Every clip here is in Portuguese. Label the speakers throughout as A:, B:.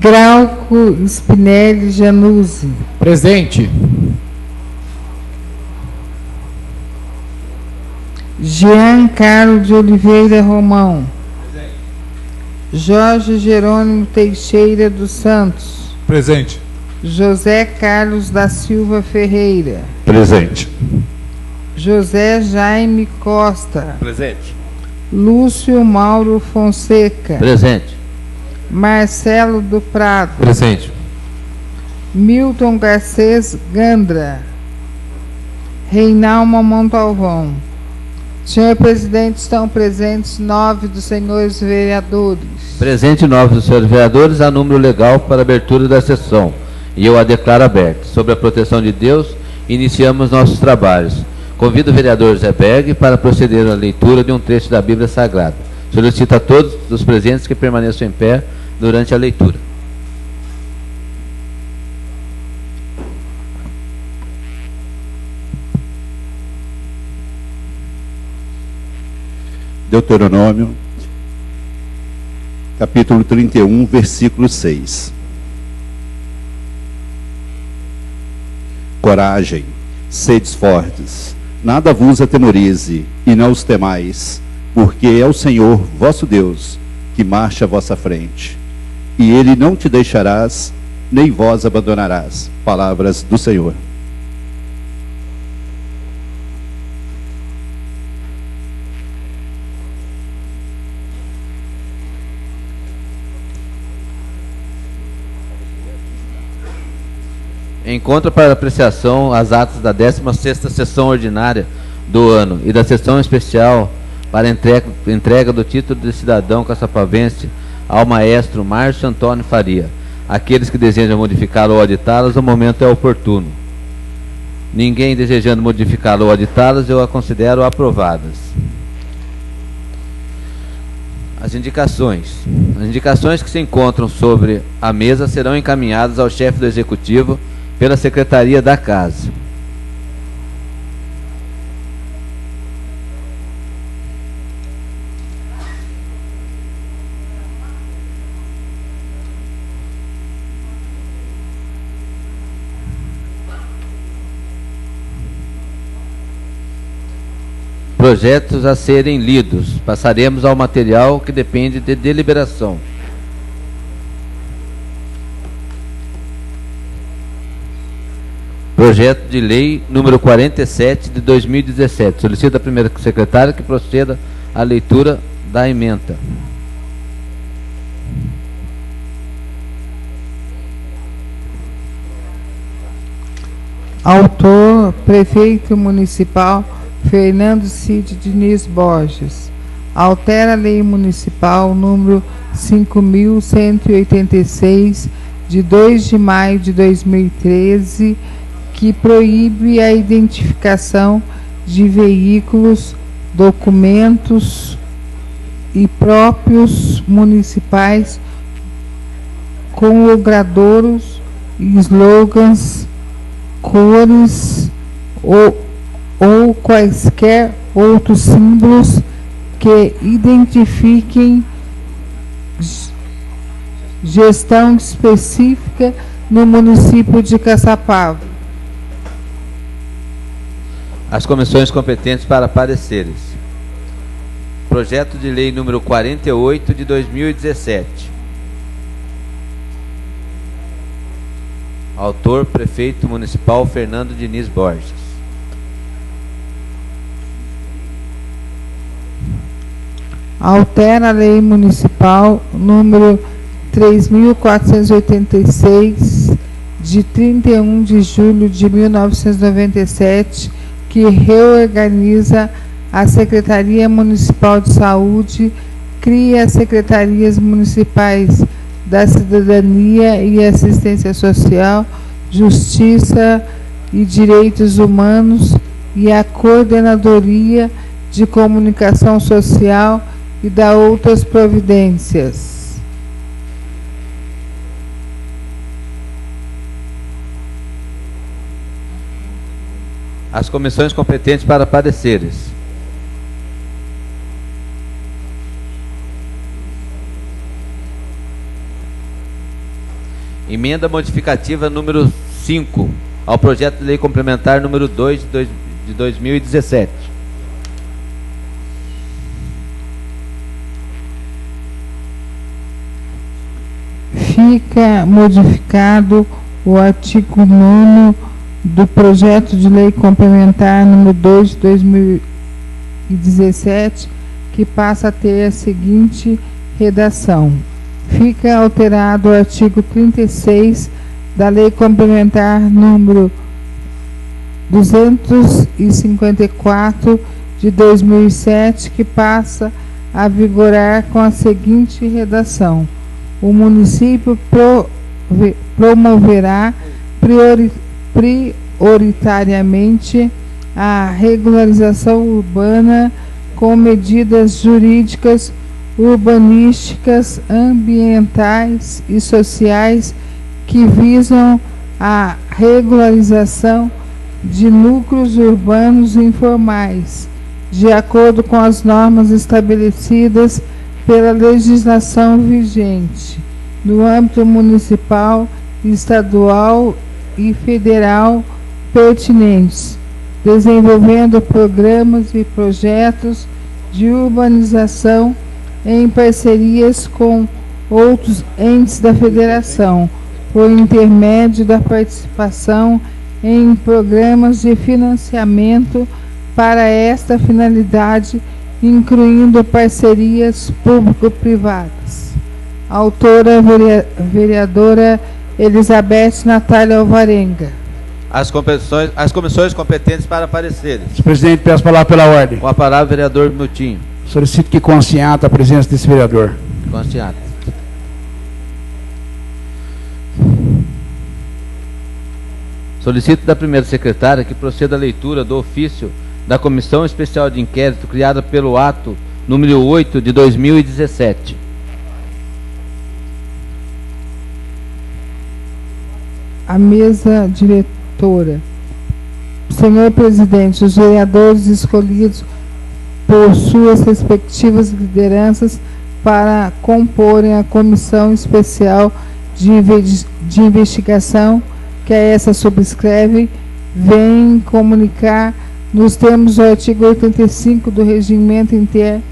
A: Glauco Spinelli Januzzi.
B: Presente.
A: Jean Carlos de Oliveira Romão. Presente. Jorge Jerônimo Teixeira dos Santos.
C: Presente.
A: José Carlos da Silva Ferreira.
D: Presente.
A: José Jaime Costa.
D: Presente.
A: Lúcio Mauro Fonseca.
D: Presente.
A: Marcelo do Prado.
D: Presente.
A: Milton Garcês Gandra. Reinalma Montalvão. Senhor presidente, estão presentes 9 dos senhores vereadores.
D: Presente 9 dos senhores vereadores, há número legal para abertura da sessão. E eu a declaro aberta. Sob a proteção de Deus, iniciamos nossos trabalhos. Convido o vereador Zé Berg para proceder à leitura de um trecho da Bíblia Sagrada. Solicito a todos os presentes que permaneçam em pé durante a leitura.
E: Deuteronômio, capítulo 31, versículo 6. Coragem, sedes fortes, nada vos atemorize, e não os temais, porque é o Senhor vosso Deus que marcha à vossa frente, e ele não te deixarás, nem vós abandonarás. Palavras do Senhor.
D: Encontro para apreciação as atas da 16ª sessão ordinária do ano e da sessão especial para entrega do título de cidadão caçapavense ao maestro Márcio Antônio Faria. Aqueles que desejam modificá-lo ou aditá-las, o momento é oportuno. Ninguém desejando modificá-lo ou aditá-las, eu a considero aprovadas. As indicações. As indicações que se encontram sobre a mesa serão encaminhadas ao chefe do Executivo pela Secretaria da Casa. Projetos a serem lidos. Passaremos ao material que depende de deliberação. Projeto de Lei número 47 de 2017. Solicito à primeira secretária que proceda à leitura da ementa.
A: Autor, Prefeito Municipal Fernando Cid Diniz Borges. Altera a Lei Municipal número 5.186, de 2 de maio de 2013, que proíbe a identificação de veículos, documentos e próprios municipais com logradouros, slogans, cores ou quaisquer outros símbolos que identifiquem gestão específica no município de Caçapava.
D: As comissões competentes para pareceres. Projeto de Lei número 48 de 2017. Autor, Prefeito Municipal Fernando Diniz Borges.
A: Altera a Lei Municipal número 3.486, de 31 de julho de 1997, que reorganiza a Secretaria Municipal de Saúde, cria as Secretarias Municipais da Cidadania e Assistência Social, Justiça e Direitos Humanos e a Coordenadoria de Comunicação Social e dá outras providências.
D: As comissões competentes para pareceres. Emenda modificativa número 5 ao projeto de lei complementar número 2 de 2017.
A: Fica modificado o artigo 9º do projeto de lei complementar número 2 de 2017, que passa a ter a seguinte redação: fica alterado o artigo 36 da lei complementar número 254 de 2007, que passa a vigorar com a seguinte redação: o município promoverá prioritariamente a regularização urbana com medidas jurídicas, urbanísticas, ambientais e sociais que visam a regularização de núcleos urbanos informais, de acordo com as normas estabelecidas pela legislação vigente, no âmbito municipal, estadual e federal pertinentes, desenvolvendo programas e projetos de urbanização em parcerias com outros entes da federação, por intermédio da participação em programas de financiamento para esta finalidade, incluindo parcerias público-privadas. Autora, vereadora Elizabeth Natália Alvarenga.
D: As comissões competentes para pareceres.
B: Senhor presidente, peço a palavra pela ordem.
D: Com a palavra, vereador Miltinho.
B: Solicito que conste em ata a presença desse vereador.
D: Conste em ata. Solicito da primeira secretária que proceda a leitura do ofício da Comissão Especial de Inquérito criada pelo ato número 8 de 2017.
A: A mesa diretora. Senhor presidente, os vereadores escolhidos por suas respectivas lideranças para comporem a Comissão Especial de Investigação, que a essa subscreve, vem comunicar, nos termos do artigo 85 do Regimento Interno,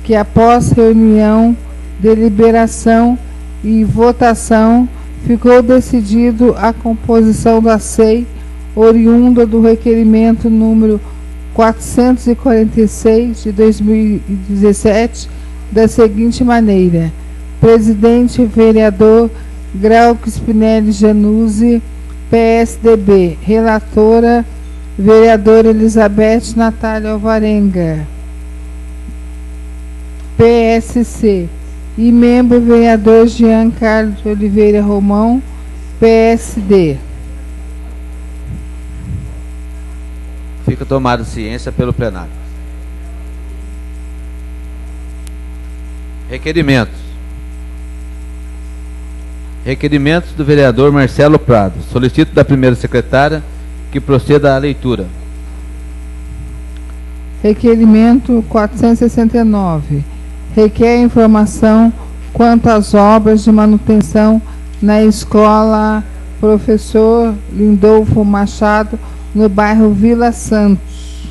A: que após reunião, deliberação e votação, ficou decidido a composição da SEI, oriunda do requerimento número 446 de 2017, da seguinte maneira: presidente vereador Glauco Spinelli Januzzi, PSDB. Relatora, vereadora Elizabeth Natália Alvarenga, PSC. E membro, vereador Jean Carlos de Oliveira Romão, PSD.
D: Fica tomada ciência pelo plenário. Requerimentos. Requerimentos do vereador Marcelo Prado. Solicito da primeira secretária que proceda à leitura.
A: Requerimento 469. Requer informação quanto às obras de manutenção na escola Professor Lindolfo Machado, no bairro Vila Santos.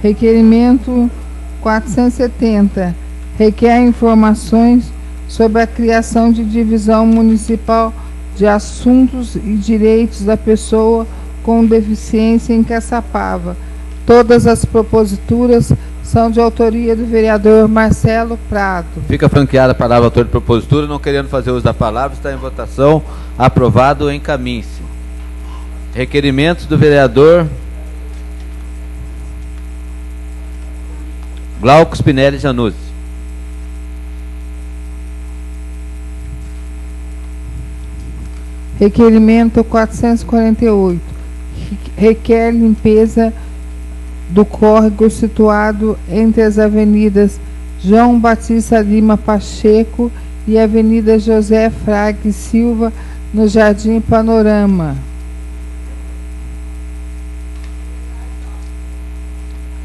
A: Requerimento 470. Requer informações sobre a criação de divisão municipal de assuntos e direitos da pessoa com deficiência em Caçapava. Todas as proposituras são de autoria do vereador Marcelo Prado.
D: Fica franqueada a palavra autor de propositura, não querendo fazer uso da palavra, está em votação, aprovado, encaminhe-se. Requerimentos do vereador Glauco Spinelli Januzzi.
A: Requerimento 448. Requer limpeza do córrego situado entre as avenidas João Batista Lima Pacheco e Avenida José Frague Silva, no Jardim Panorama.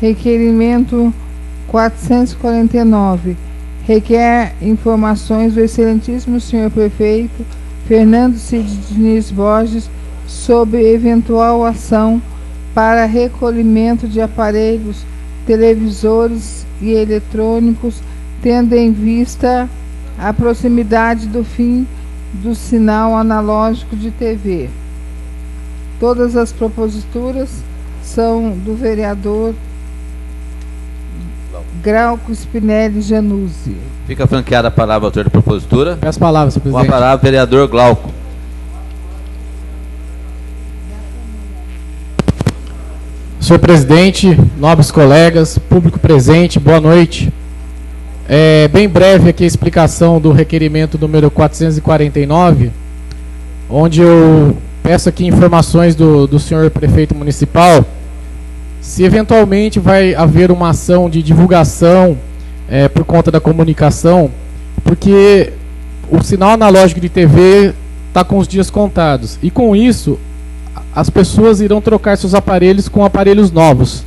A: Requerimento 449. Requer informações do excelentíssimo senhor prefeito Fernando Cid Diniz Borges sobre eventual ação para recolhimento de aparelhos, televisores e eletrônicos, tendo em vista a proximidade do fim do sinal analógico de TV. Todas as proposituras são do vereador Glauco Spinelli Januzzi.
D: Fica franqueada a palavra ao autor da propositura.
C: Peço palavra, senhor
D: Com
C: presidente.
D: a palavra, vereador Glauco.
C: Senhor presidente, nobres colegas, público presente, boa noite. Bem breve aqui a explicação do requerimento número 449, onde eu peço aqui informações do senhor prefeito municipal, se eventualmente vai haver uma ação de divulgação por conta da comunicação, porque o sinal analógico de TV está com os dias contados, e com isso as pessoas irão trocar seus aparelhos com aparelhos novos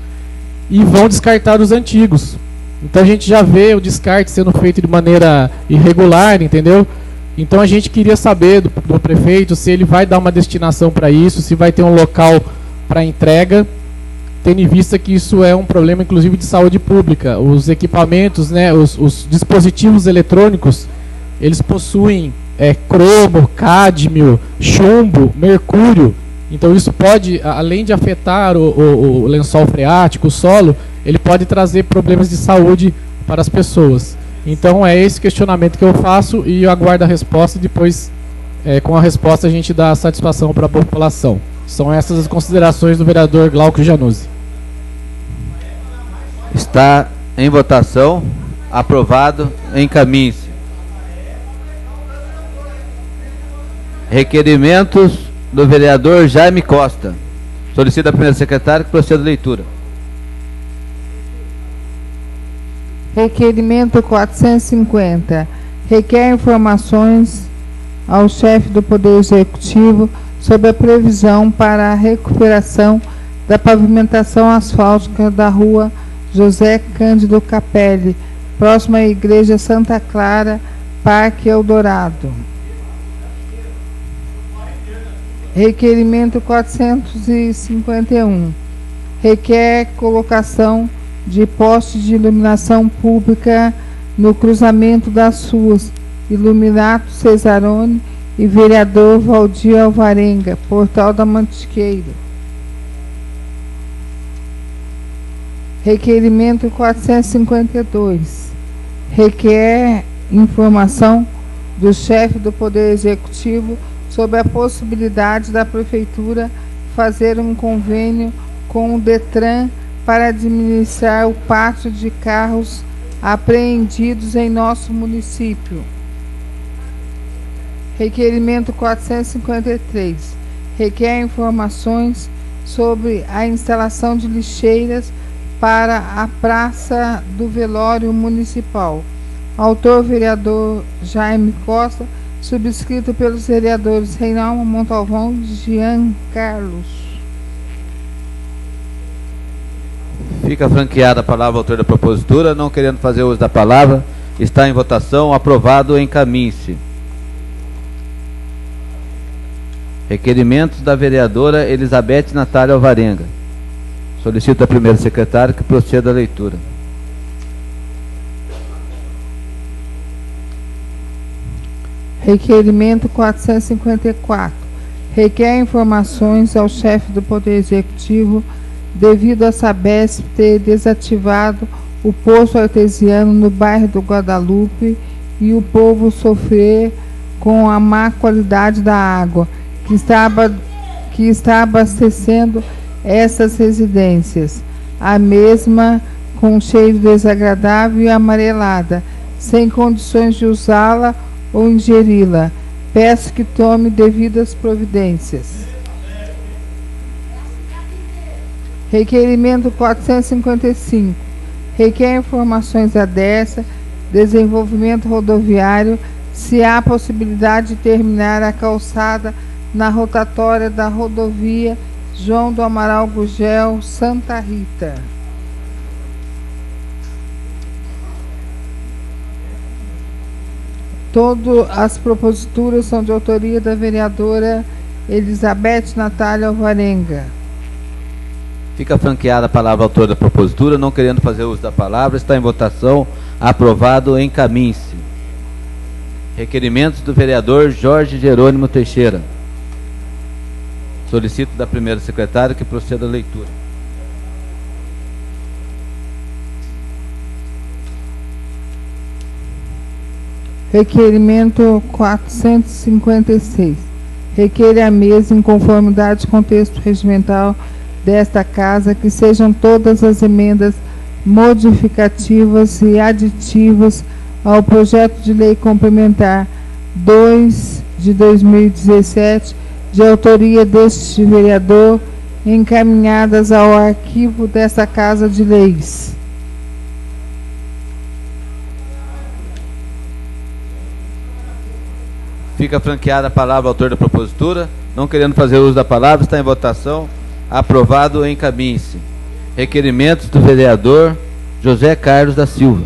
C: e vão descartar os antigos. Então a gente já vê o descarte sendo feito de maneira irregular, entendeu? Então a gente queria saber do prefeito se ele vai dar uma destinação para isso, se vai ter um local para entrega, tendo em vista que isso é um problema inclusive de saúde pública. Os equipamentos, né, os dispositivos eletrônicos, eles possuem cromo, cádmio, chumbo, mercúrio. Então isso pode, além de afetar o lençol freático, o solo, ele pode trazer problemas de saúde para as pessoas. Então é esse questionamento que eu faço e eu aguardo a resposta e depois, com a resposta, a gente dá satisfação para a população. São essas as considerações do vereador Glauco Januzzi.
D: Está em votação. Aprovado. Encaminhe-se. Requerimentos do vereador Jaime Costa. Solicita a primeira secretária que proceda a leitura.
A: Requerimento 450. Requer informações ao chefe do Poder Executivo sobre a previsão para a recuperação da pavimentação asfáltica da rua José Cândido Capelli, próxima à Igreja Santa Clara, Parque Eldorado. Requerimento 451. Requer colocação de postes de iluminação pública no cruzamento das ruas Iluminato Cesarone e vereador Valdir Alvarenga, Portal da Mantiqueira. Requerimento 452. Requer informação do chefe do Poder Executivo sobre a possibilidade da Prefeitura fazer um convênio com o DETRAN para administrar o pátio de carros apreendidos em nosso município. Requerimento 453. Requer informações sobre a instalação de lixeiras para a Praça do Velório Municipal. Autor, vereador Jaime Costa, subscrito pelos vereadores Reinaldo Montalvão e Jean Carlos.
D: Fica franqueada a palavra ao autor da propositura. Não querendo fazer uso da palavra, está em votação. Aprovado. Encaminhe-se. Requerimentos da vereadora Elizabeth Natália Alvarenga. Solicito a primeira secretária que proceda a leitura.
A: Requerimento 454. Requer informações ao chefe do Poder Executivo devido a Sabesp ter desativado o poço artesiano no bairro do Guadalupe e o povo sofrer com a má qualidade da água que está abastecendo essas residências. A mesma com cheiro desagradável e amarelada, sem condições de usá-la ou ingeri-la. Peço que tome devidas providências. Requerimento 455. Requer informações a dessa desenvolvimento rodoviário, se há possibilidade de terminar a calçada na rotatória da rodovia João do Amaral Gugel, Santa Rita. Todas as proposituras são de autoria da vereadora Elizabeth Natália Alvarenga.
D: Fica franqueada a palavra ao autor da propositura, não querendo fazer uso da palavra, está em votação, aprovado, encaminhe-se. Requerimentos do vereador Jorge Jerônimo Teixeira. Solicito da primeira secretária que proceda a leitura.
A: Requerimento 456. Requer a mesa, em conformidade com o texto regimental desta Casa, que sejam todas as emendas modificativas e aditivas ao projeto de lei complementar 2 de 2017, de autoria deste vereador, encaminhadas ao arquivo desta Casa de Leis.
D: Fica franqueada a palavra ao autor da propositura, não querendo fazer uso da palavra, está em votação, aprovado, encaminhe-se. Requerimentos do vereador José Carlos da Silva.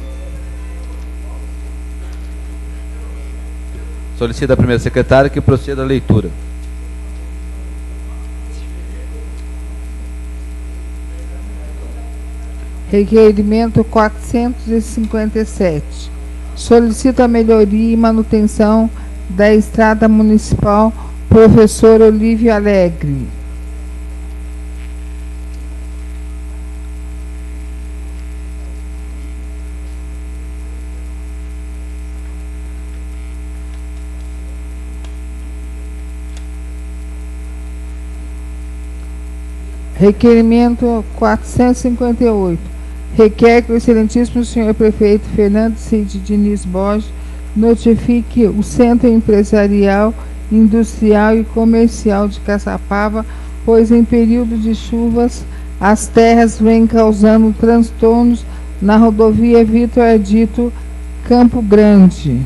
D: Solicito a primeira secretária que proceda a leitura.
A: Requerimento 457. Solicito a melhoria e manutenção da estrada municipal Professor Olívio Alegre. Requerimento 458. Requer que o excelentíssimo senhor prefeito Fernando Cid Diniz Borges notifique o Centro Empresarial, Industrial e Comercial de Caçapava, pois em período de chuvas as terras vêm causando transtornos na rodovia Vitor Ardito Campo Grande.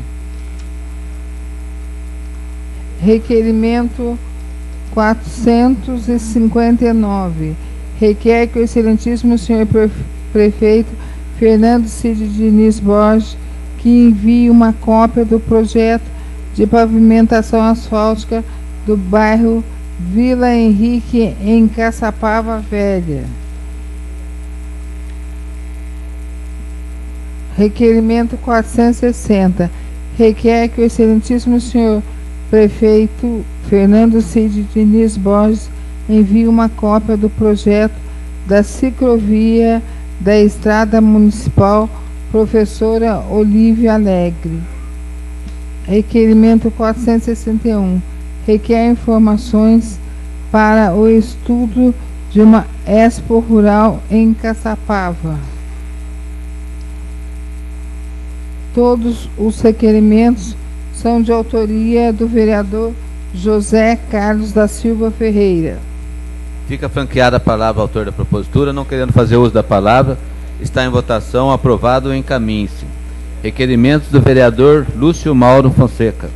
A: Requerimento 459. Requer que o excelentíssimo senhor prefeito Fernando Cid Diniz Borges que envie uma cópia do projeto de pavimentação asfáltica do bairro Vila Henrique, em Caçapava Velha. Requerimento 460. Requer que o excelentíssimo senhor prefeito Fernando Cid Diniz Borges envie uma cópia do projeto da ciclovia da Estrada Municipal Professora Olívia Alegre. Requerimento 461. Requer informações para o estudo de uma expo rural em Caçapava. Todos os requerimentos são de autoria do vereador José Carlos da Silva Ferreira.
D: Fica franqueada a palavra ao autor da propositura, não querendo fazer uso da palavra, está em votação, aprovado, encaminhe-se. Requerimentos do vereador Lúcio Mauro Fonseca.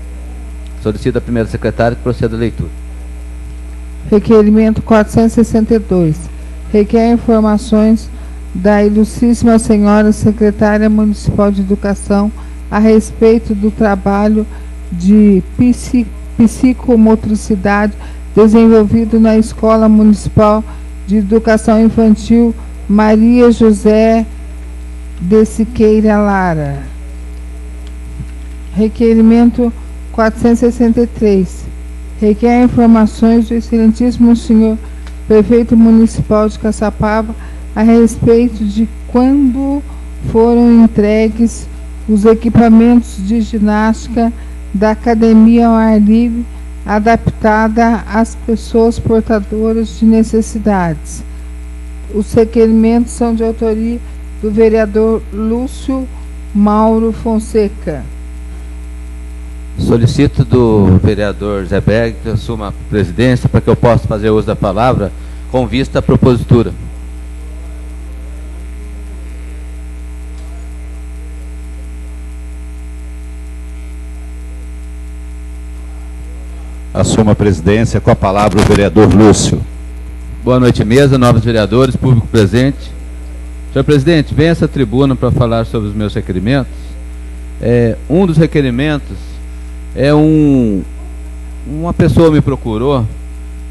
D: Solicito a primeira secretária que proceda a leitura.
A: Requerimento 462. Requer informações da ilustríssima senhora secretária municipal de educação a respeito do trabalho de psicomotricidade desenvolvido na Escola Municipal de Educação Infantil Maria José de Siqueira Lara. Requerimento 463. Requer informações do excelentíssimo senhor prefeito municipal de Caçapava a respeito de quando foram entregues os equipamentos de ginástica da academia ao ar livre adaptada às pessoas portadoras de necessidades. Os requerimentos são de autoria do vereador Lúcio Mauro Fonseca.
D: Solicito do vereador Zé Berg que assuma a presidência para que eu possa fazer uso da palavra com vista à propositura.
E: Assuma a presidência, com a palavra o vereador Lúcio.
D: Boa noite, mesa, nobres vereadores, público presente. Senhor presidente, venha a essa tribuna para falar sobre os meus requerimentos. Um dos requerimentos Uma pessoa me procurou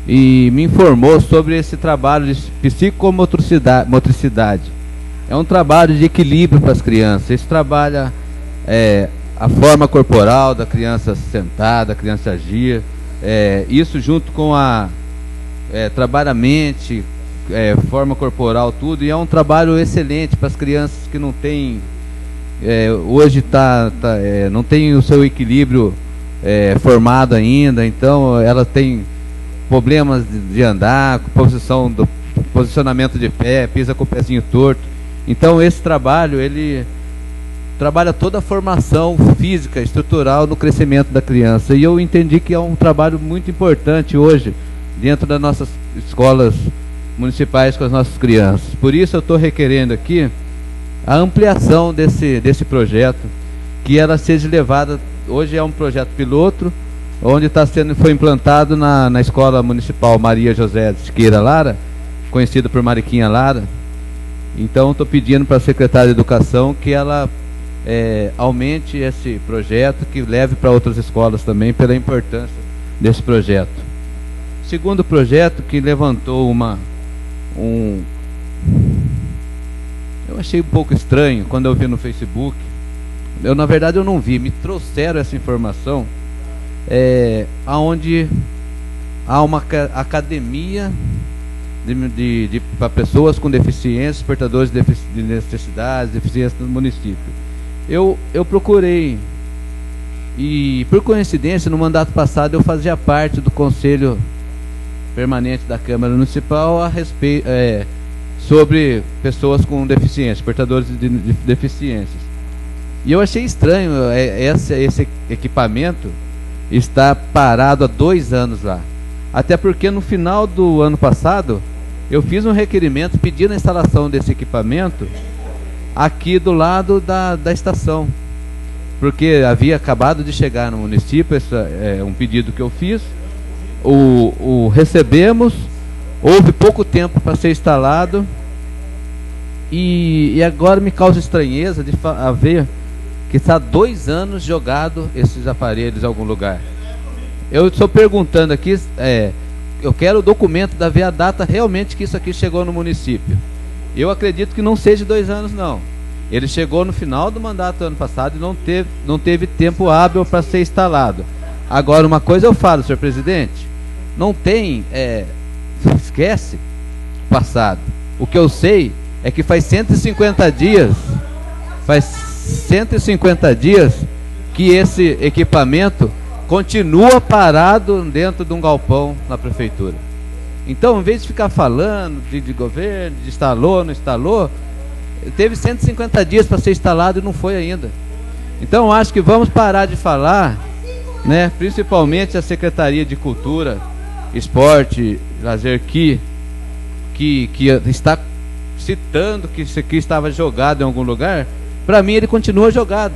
D: e me informou sobre esse trabalho de psicomotricidade. É um trabalho de equilíbrio para as crianças. Esse trabalha a forma corporal da criança sentar, da criança agir. Isso junto com trabalha a mente, forma corporal, tudo. E é um trabalho excelente para as crianças que não têm, hoje não tem o seu equilíbrio formado ainda. Então ela tem problemas de andar, posicionamento de pé, pisa com o pezinho torto. Então esse trabalho, ele trabalha toda a formação física, estrutural no crescimento da criança. E eu entendi que é um trabalho muito importante hoje dentro das nossas escolas municipais com as nossas crianças. Por isso eu estou requerendo aqui a ampliação desse projeto, que ela seja levada. Hoje é um projeto piloto, onde foi implantado na Escola Municipal Maria José de Siqueira Lara, conhecida por Mariquinha Lara. Então estou pedindo para a secretária de Educação que ela aumente esse projeto, que leve para outras escolas também, pela importância desse projeto. Segundo projeto que levantou eu achei um pouco estranho quando eu vi no Facebook. Na verdade eu não vi, me trouxeram essa informação, onde há uma academia para pessoas com deficiências, portadores de necessidades, deficiências no município. Eu procurei, e por coincidência no mandato passado eu fazia parte do Conselho Permanente da Câmara Municipal sobre pessoas com deficiências, portadores de deficiências. E eu achei estranho esse equipamento estar parado há 2 anos lá. Até porque no final do ano passado eu fiz um requerimento pedindo a instalação desse equipamento aqui do lado da estação, porque havia acabado de chegar no município. Esse é um pedido que eu fiz, recebemos, houve pouco tempo para ser instalado, e agora me causa estranheza de ver que está 2 anos jogado esses aparelhos em algum lugar. Eu estou perguntando aqui, eu quero o documento da ver a data realmente que isso aqui chegou no município. Eu acredito que não seja 2 anos, não. Ele chegou no final do mandato do ano passado e não teve tempo hábil para ser instalado. Agora, uma coisa eu falo, senhor presidente, não tem, esquece o passado. O que eu sei é que faz 150 dias que esse equipamento continua parado dentro de um galpão na prefeitura. Então, em vez de ficar falando de governo, de instalou, não instalou, teve 150 dias para ser instalado e não foi ainda. Então, acho que vamos parar de falar, né, principalmente a Secretaria de Cultura, Esporte, Lazer, que está citando que isso aqui estava jogado em algum lugar. Para mim, ele continua jogado.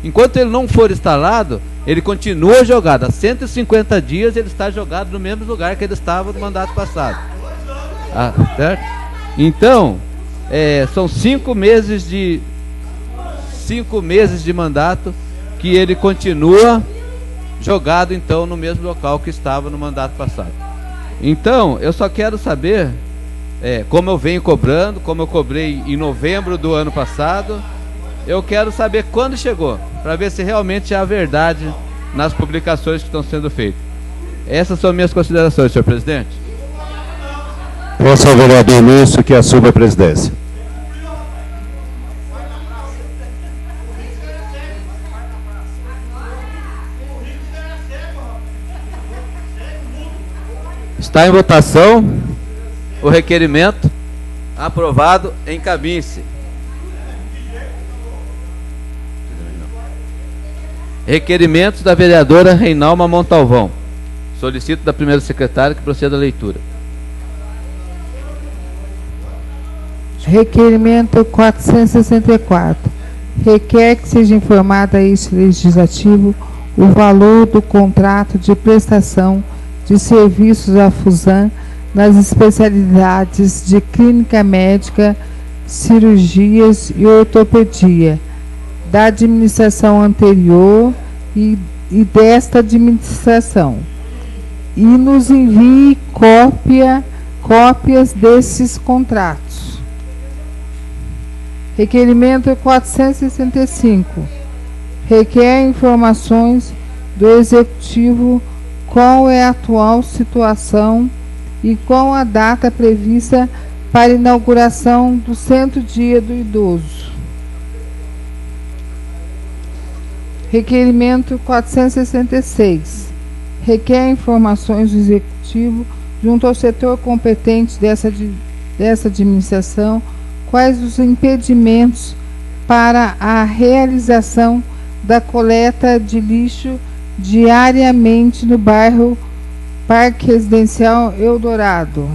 D: Enquanto ele não for instalado, ele continua jogado. Há 150 dias ele está jogado no mesmo lugar que ele estava no mandato passado. Certo? Então, são 5 meses de mandato que ele continua jogado, então, no mesmo local que estava no mandato passado. Então, eu só quero saber, como eu venho cobrando, como eu cobrei em novembro do ano passado, eu quero saber quando chegou, para ver se realmente há verdade nas publicações que estão sendo feitas. Essas são minhas considerações, senhor presidente.
E: Peço ao vereador Lúcio que assuma a presidência.
D: Está em votação o requerimento. Aprovado. Encaminhe-se. Requerimentos da vereadora Reinalma Montalvão. Solicito da primeira secretária que proceda a leitura.
A: Requerimento 464. Requer que seja informado a este legislativo o valor do contrato de prestação de serviços à Fusan nas especialidades de clínica médica, cirurgias e ortopedia da administração anterior e e desta administração, e nos envie cópias desses contratos. Requerimento 465. Requer informações do Executivo qual é a atual situação e qual a data prevista para a inauguração do Centro Dia do Idoso. Requerimento 466. Requer informações do Executivo junto ao setor competente dessa administração quais os impedimentos para a realização da coleta de lixo diariamente no bairro Parque Residencial Eldorado.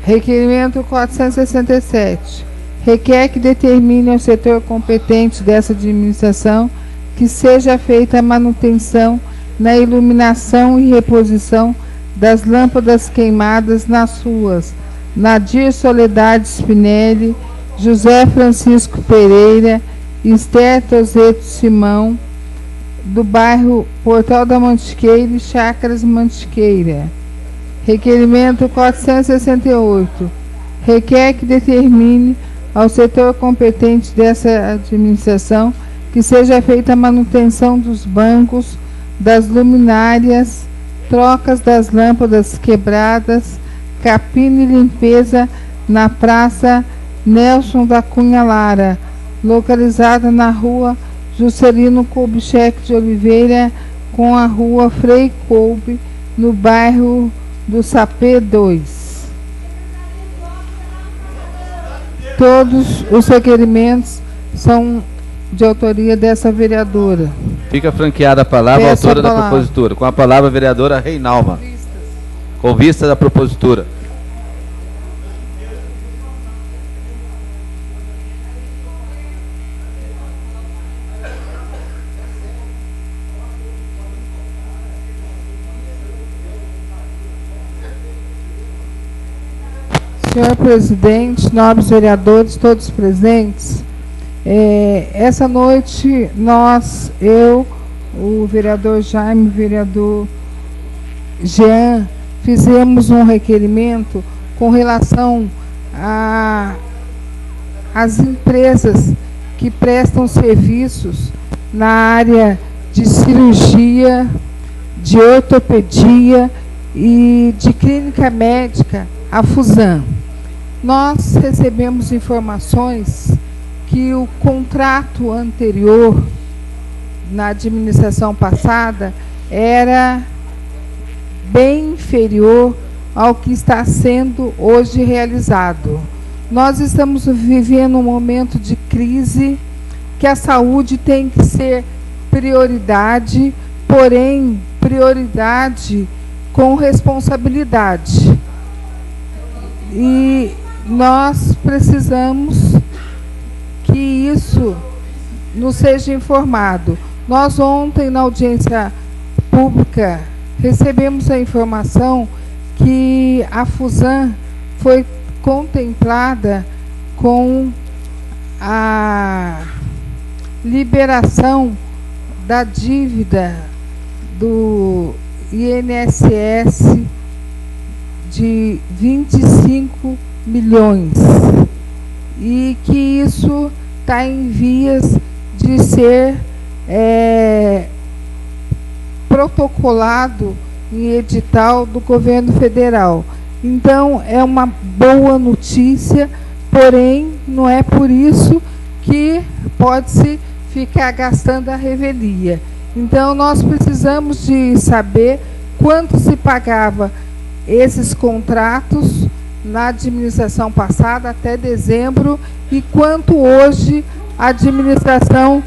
A: Requerimento 467. Requer que determine ao setor competente dessa administração que seja feita a manutenção na iluminação e reposição das lâmpadas queimadas nas ruas Nadir Soledade Spinelli, José Francisco Pereira, Esther Tozeto Simão, do bairro Portal da Mantiqueira e Chácaras Mantiqueira. Requerimento 468. Requer que determine ao setor competente dessa administração que seja feita a manutenção dos bancos, das luminárias, trocas das lâmpadas quebradas, capina e limpeza na Praça Nelson da Cunha Lara, localizada na rua Juscelino Kubitschek de Oliveira, com a rua Frei Kolbe, no bairro do Sapê 2. Todos os requerimentos são de autoria dessa vereadora.
D: Fica franqueada a palavra,
A: Peço
D: autora
A: a
D: da
A: palavra.
D: propositura. Com a palavra, a vereadora Reinalma. Com vista da propositura.
A: Senhor presidente, nobres vereadores, todos presentes, essa noite eu, o vereador Jaime, o vereador Jean, fizemos um requerimento com relação às empresas que prestam serviços na área de cirurgia, de ortopedia e de clínica médica, a Fusan. Nós recebemos informações que o contrato anterior, na administração passada, era bem inferior ao que está sendo hoje realizado. Nós estamos vivendo um momento de crise, que a saúde tem que ser prioridade, porém, prioridade com responsabilidade. E nós precisamos que isso nos seja informado. Nós ontem, na audiência pública, recebemos a informação que a Fusan foi contemplada com a liberação da dívida do INSS de 25 milhões e que isso está em vias de ser protocolado em edital do governo federal. Então, é uma boa notícia, porém, não é por isso que pode-se ficar gastando a revelia. Então, nós precisamos de saber quanto se pagava esses contratos na administração passada até dezembro e quanto hoje a administração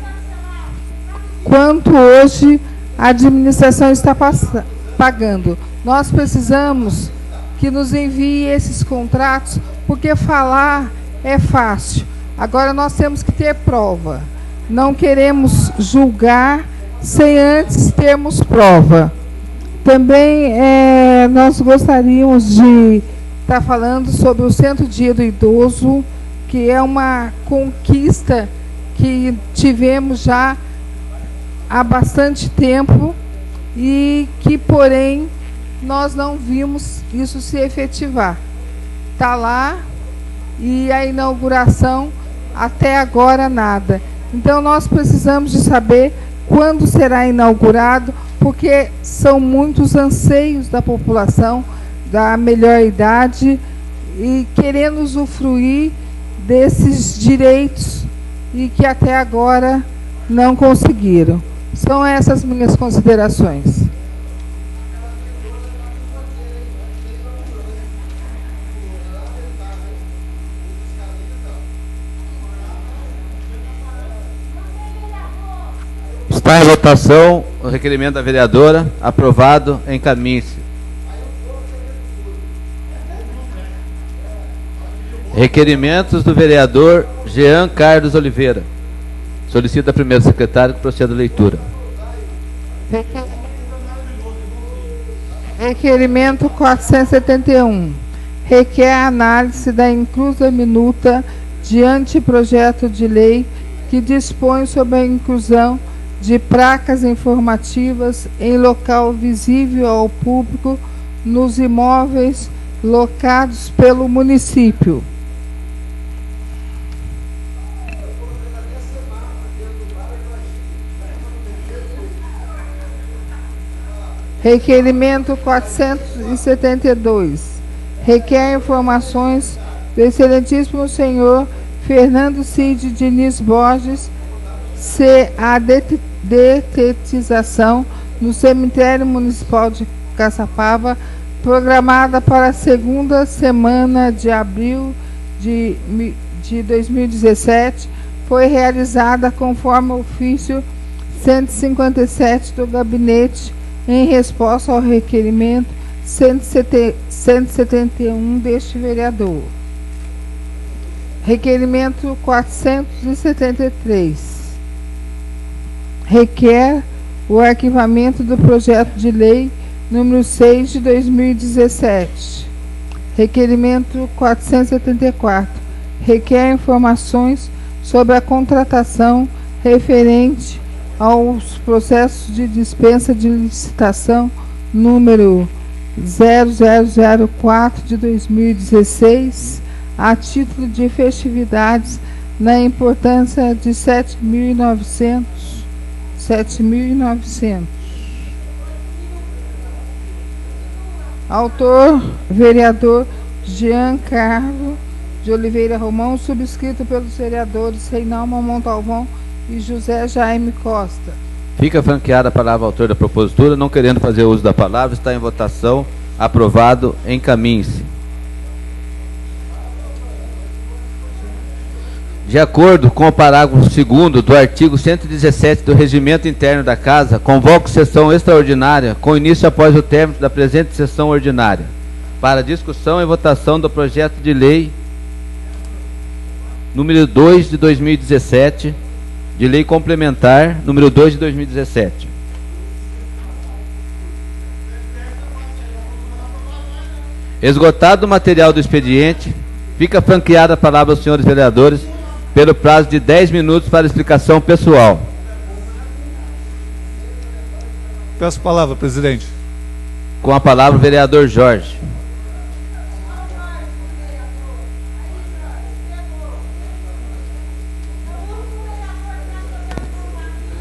A: está pagando. Nós precisamos que nos envie esses contratos, porque falar é fácil. Agora nós temos que ter prova. Não queremos julgar sem antes termos prova. Também nós gostaríamos de estar falando sobre o Centro Dia do Idoso, que é uma conquista que tivemos já há bastante tempo e que, porém, nós não vimos isso se efetivar. Está lá e a inauguração até agora nada. Então nós precisamos de saber quando será inaugurado, porque são muitos anseios da população da melhor idade e querendo usufruir desses direitos e que até agora não conseguiram. São essas minhas considerações.
D: Está em votação o requerimento da vereadora. Aprovado. Encaminhe-se. Requerimentos do vereador Jean Carlos Oliveira. Solicita a primeira secretária que proceda a leitura.
A: Requerimento 471. Requer a análise da inclusa minuta de anteprojeto de lei que dispõe sobre a inclusão de placas informativas em local visível ao público nos imóveis locados pelo município. Requerimento 472. Requer informações do excelentíssimo senhor Fernando Cid Diniz Borges se a detetização no cemitério municipal de Caçapava, programada para a segunda semana de abril de 2017, foi realizada conforme o ofício 157 do gabinete em resposta ao requerimento 171 deste vereador. Requerimento 473. Requer o arquivamento do projeto de lei número 6 de 2017. Requerimento 474. Requer informações sobre a contratação referente aos processos de dispensa de licitação número 0004 de 2016, a título de festividades na importância de 7.900. Autor, vereador Jean Carlos de Oliveira Romão, subscrito pelos vereadores Reinaldo Montalvão e José Jaime Costa.
D: Fica franqueada a palavra ao autor da propositura. Não querendo fazer uso da palavra, está em votação. Aprovado. Encaminhe-se. De acordo com o parágrafo 2º do artigo 117 do Regimento Interno da Casa, convoco sessão extraordinária com início após o término da presente sessão ordinária para discussão e votação do projeto de lei número 2 de 2017, de lei complementar número 2 de 2017. Esgotado o material do expediente, fica franqueada a palavra aos senhores vereadores pelo prazo de 10 minutos para explicação pessoal.
F: Peço a palavra, presidente.
D: Com a palavra o vereador Jorge.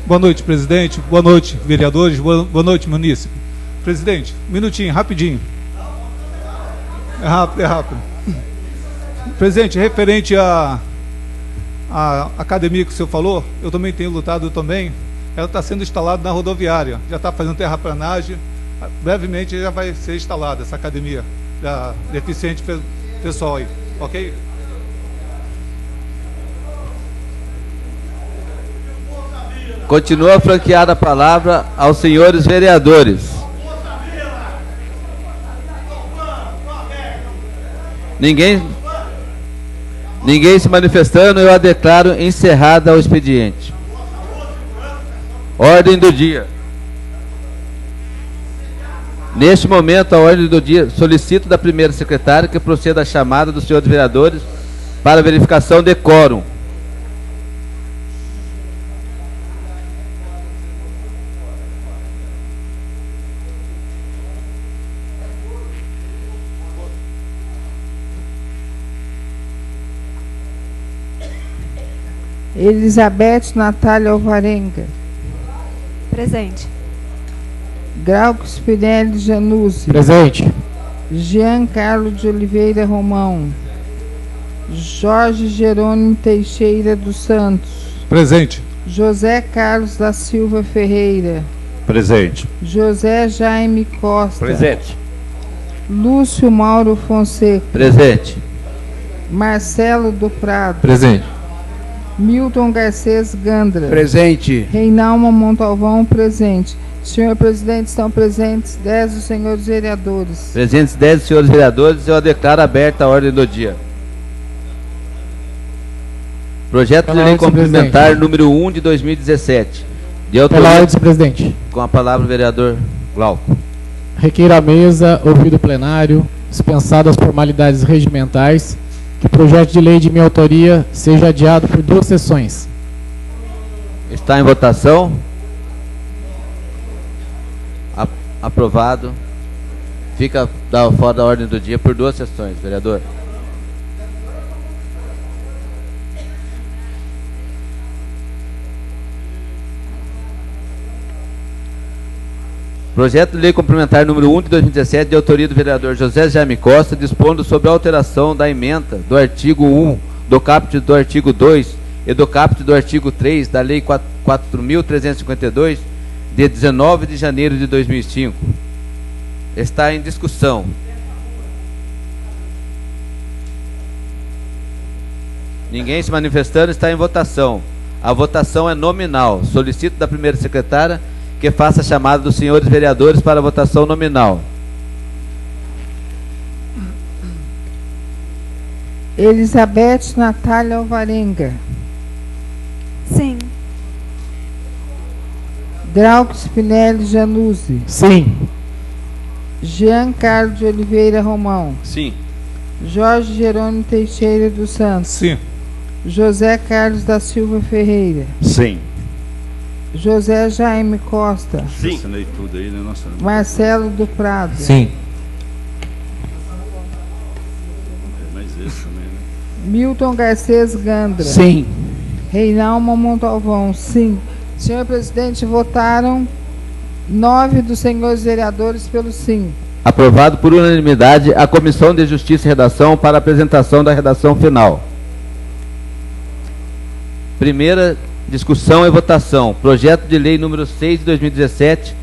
F: Boa noite, presidente. Boa noite, vereadores. Boa noite, munícipe. Presidente, um minutinho, rapidinho. É rápido. Presidente, referente à academia que o senhor falou, eu também tenho lutado também. Ela está sendo instalada na rodoviária. Já está fazendo terraplanagem. Brevemente já vai ser instalada essa academia da deficiente pessoal aí. Ok?
D: Continua franqueada a palavra aos senhores vereadores. Ninguém se manifestando, eu a declaro encerrada o expediente. Ordem do dia. Neste momento, a ordem do dia, solicito da primeira secretária que proceda a chamada dos senhores vereadores para verificação de quórum.
A: Elizabeth Natália Alvarenga.
G: Presente.
A: Glauco Spinelli Januzzi.
C: Presente.
A: Jean Carlos de Oliveira Romão. Jorge Jerônimo Teixeira dos Santos.
F: Presente.
A: José Carlos da Silva Ferreira.
E: Presente.
A: José Jaime Costa.
D: Presente.
A: Lúcio Mauro Fonseca.
D: Presente.
A: Marcelo do Prado.
C: Presente.
A: Milton Garcês Gandra.
B: Presente.
A: Reinalma Montalvão, presente. Senhor presidente, estão presentes 10 dos senhores vereadores.
D: Presentes 10 senhores vereadores, eu declaro aberta a ordem do dia. Projeto de lei complementar número 1 de 2017. De
C: Pela
D: autoria,
C: ordem, presidente.
D: com a palavra o vereador Glauco.
C: Requeiro à mesa, ouvido o plenário, dispensadas as formalidades regimentais, que o projeto de lei de minha autoria seja adiado por 2 sessões.
D: Está em votação. Aprovado. Fica fora da ordem do dia por 2 sessões, vereador. Projeto de lei complementar número 1 de 2017, de autoria do vereador José Jaime Costa, dispondo sobre a alteração da ementa do artigo 1, do caput do artigo 2 e do caput do artigo 3 da Lei 4.352, de 19 de janeiro de 2005. Está em discussão. Ninguém se manifestando, está em votação. A votação é nominal. Solicito da primeira secretária que faça a chamada dos senhores vereadores para a votação nominal.
A: Elizabeth Natália Alvarenga.
G: Sim.
A: Glauco Spinelli Januzzi.
C: Sim.
A: Jean Carlos de Oliveira Romão.
D: Sim.
A: Jorge Jerônimo Teixeira dos Santos.
F: Sim.
A: José Carlos da Silva Ferreira.
E: Sim.
A: José Jaime Costa.
E: Sim. Assinei tudo aí, né? Nossa.
A: Marcelo do Prado.
C: Sim.
E: Mais esse também, né?
A: Milton Garcês Gandra.
B: Sim.
A: Reinalma Montalvão. Sim. Senhor presidente, votaram 9 dos senhores vereadores pelo sim.
D: Aprovado por unanimidade a Comissão de Justiça e Redação para a apresentação da redação final. Primeira discussão e votação. Projeto de lei número 6 de 2017.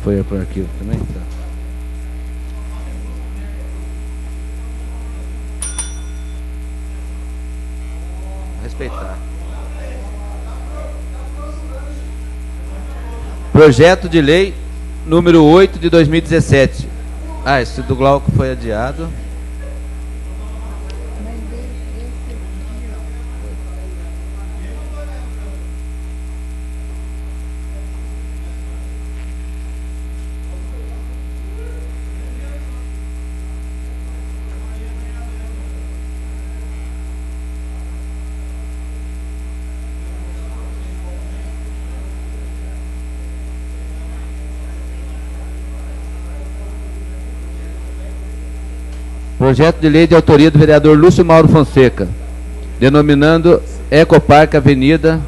D: Foi por arquivo também? Tá. Respeitar. Projeto de lei número 8 de 2017. Esse do Glauco foi adiado. Projeto de lei de autoria do vereador Lúcio Mauro Fonseca, denominando Ecoparque Avenida.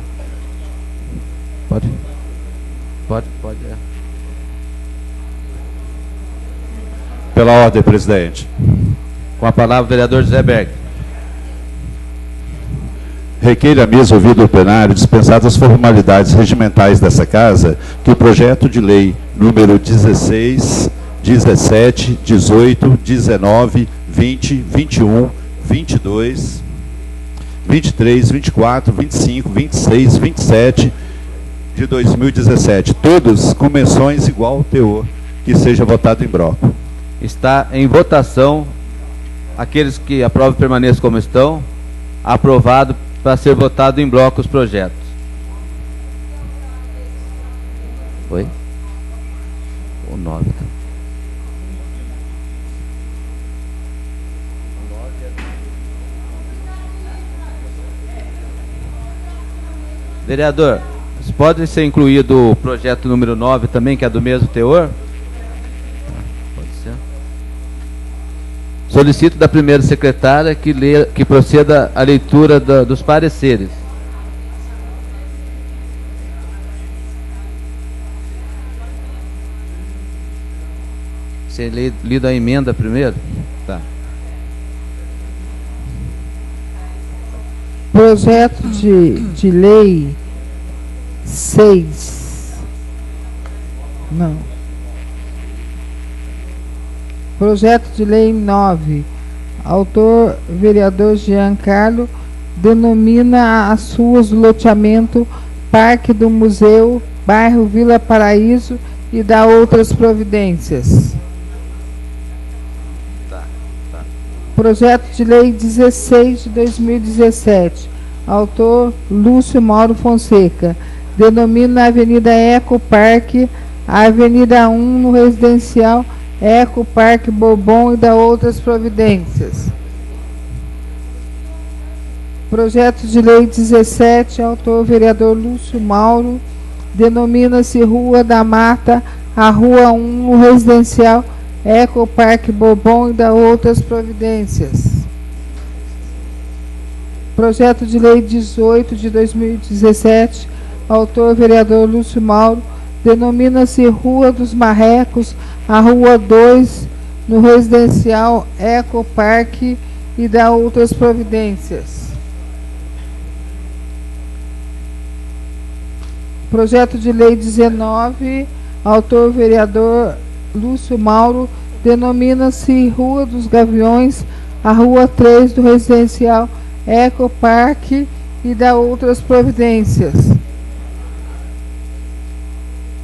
D: Pode.
E: Pela ordem, presidente.
D: Com a palavra o vereador José Berg.
E: Requeiro à mesa, ouvido o plenário, dispensadas as formalidades regimentais dessa casa, que o projeto de lei número 16, 17, 18, 19, 20, 21, 22, 23, 24, 25, 26, 27 de 2017, todos com menções igual ao teor, que seja votado em bloco.
D: Está em votação. Aqueles que aprovam permaneçam como estão. Aprovado para ser votado em bloco os projetos. Oi? O 9. Vereador, pode ser incluído o projeto número 9 também, que é do mesmo teor? Pode ser. Solicito da primeira secretária que proceda a leitura dos pareceres. Você lido a emenda primeiro? Tá.
A: Projeto de lei 6. Não. Projeto de lei 9. Autor vereador Giancarlo, denomina as ruas do loteamento Parque do Museu, bairro Vila Paraíso e dá outras providências. Projeto de lei 16 de 2017. Autor Lúcio Mauro Fonseca. Denomina a Avenida Eco Parque, a Avenida 1 no residencial Eco Parque Bourbon e dá outras providências. Projeto de lei 17. Autor vereador Lúcio Mauro. Denomina-se Rua da Mata, a Rua 1 no residencial Eco Parque Bourbon e dá outras providências. Projeto de lei 18 de 2017, autor vereador Lúcio Mauro, denomina-se Rua dos Marrecos, a Rua 2 no residencial Eco Parque e dá outras providências. Projeto de lei 19, autor vereador Lúcio Mauro, denomina-se Rua dos Gaviões, a Rua 3 do residencial Eco Parque e dá outras providências.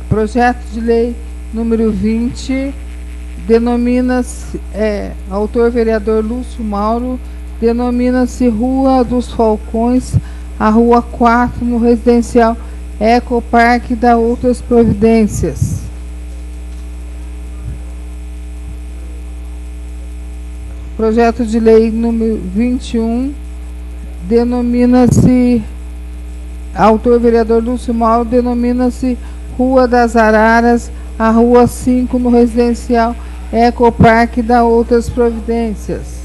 A: Projeto de lei número 20, denomina-se, autor vereador Lúcio Mauro, denomina-se Rua dos Falcões, a Rua 4 no residencial Eco Parque e dá outras providências. Projeto de lei número 21, denomina-se, autor vereador Lúcio Mauro, denomina-se Rua das Araras, a Rua 5 no residencial Eco Parque e dá outras providências.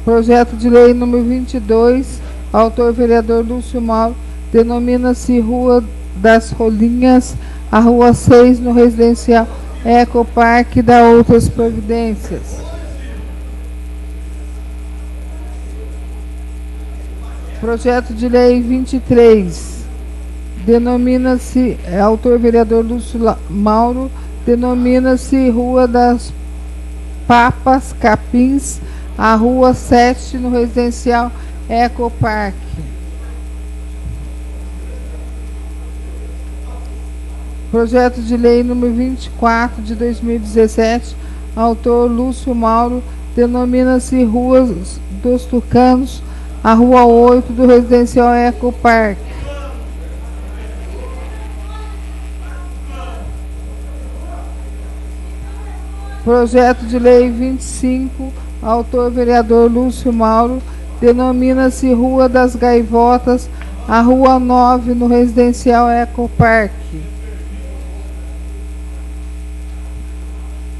A: Projeto de lei número 22, autor vereador Lúcio Mauro, denomina-se Rua das Rolinhas, a Rua 6 no residencial Eco Parque e dá outras providências. Projeto de lei 23, denomina-se, autor vereador Lúcio Mauro, denomina-se Rua das Papas Capins, a Rua 7 no residencial Eco Parque. Projeto de lei número 24 de 2017, autor Lúcio Mauro, denomina-se Rua dos Tucanos, a Rua 8 do residencial Eco Parque. Projeto de lei 25, autor vereador Lúcio Mauro, denomina-se Rua das Gaivotas, a Rua 9 no residencial Eco Parque.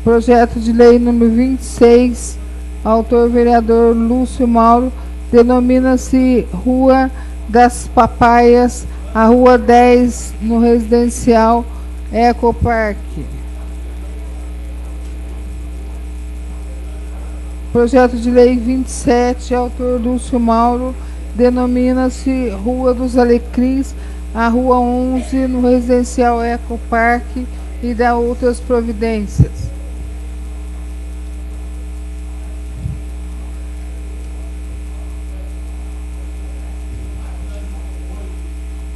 A: Projeto de lei número 26, autor vereador Lúcio Mauro, denomina-se Rua das Papaias, a Rua 10 no residencial Eco Parque. Projeto de lei 27, autor Lúcio Mauro, denomina-se Rua dos Alecrins, a Rua 11 no residencial Eco Parque e dá outras providências.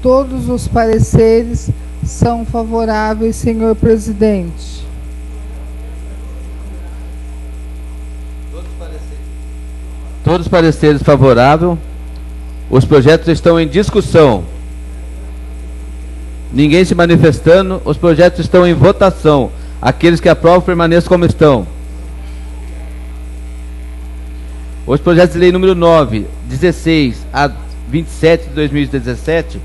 A: Todos os pareceres são favoráveis, senhor presidente.
D: Todos os pareceres favoráveis. Os projetos estão em discussão. Ninguém se manifestando. Os projetos estão em votação. Aqueles que aprovam permaneçam como estão. Os projetos de lei número 9, 16 a 27 de 2017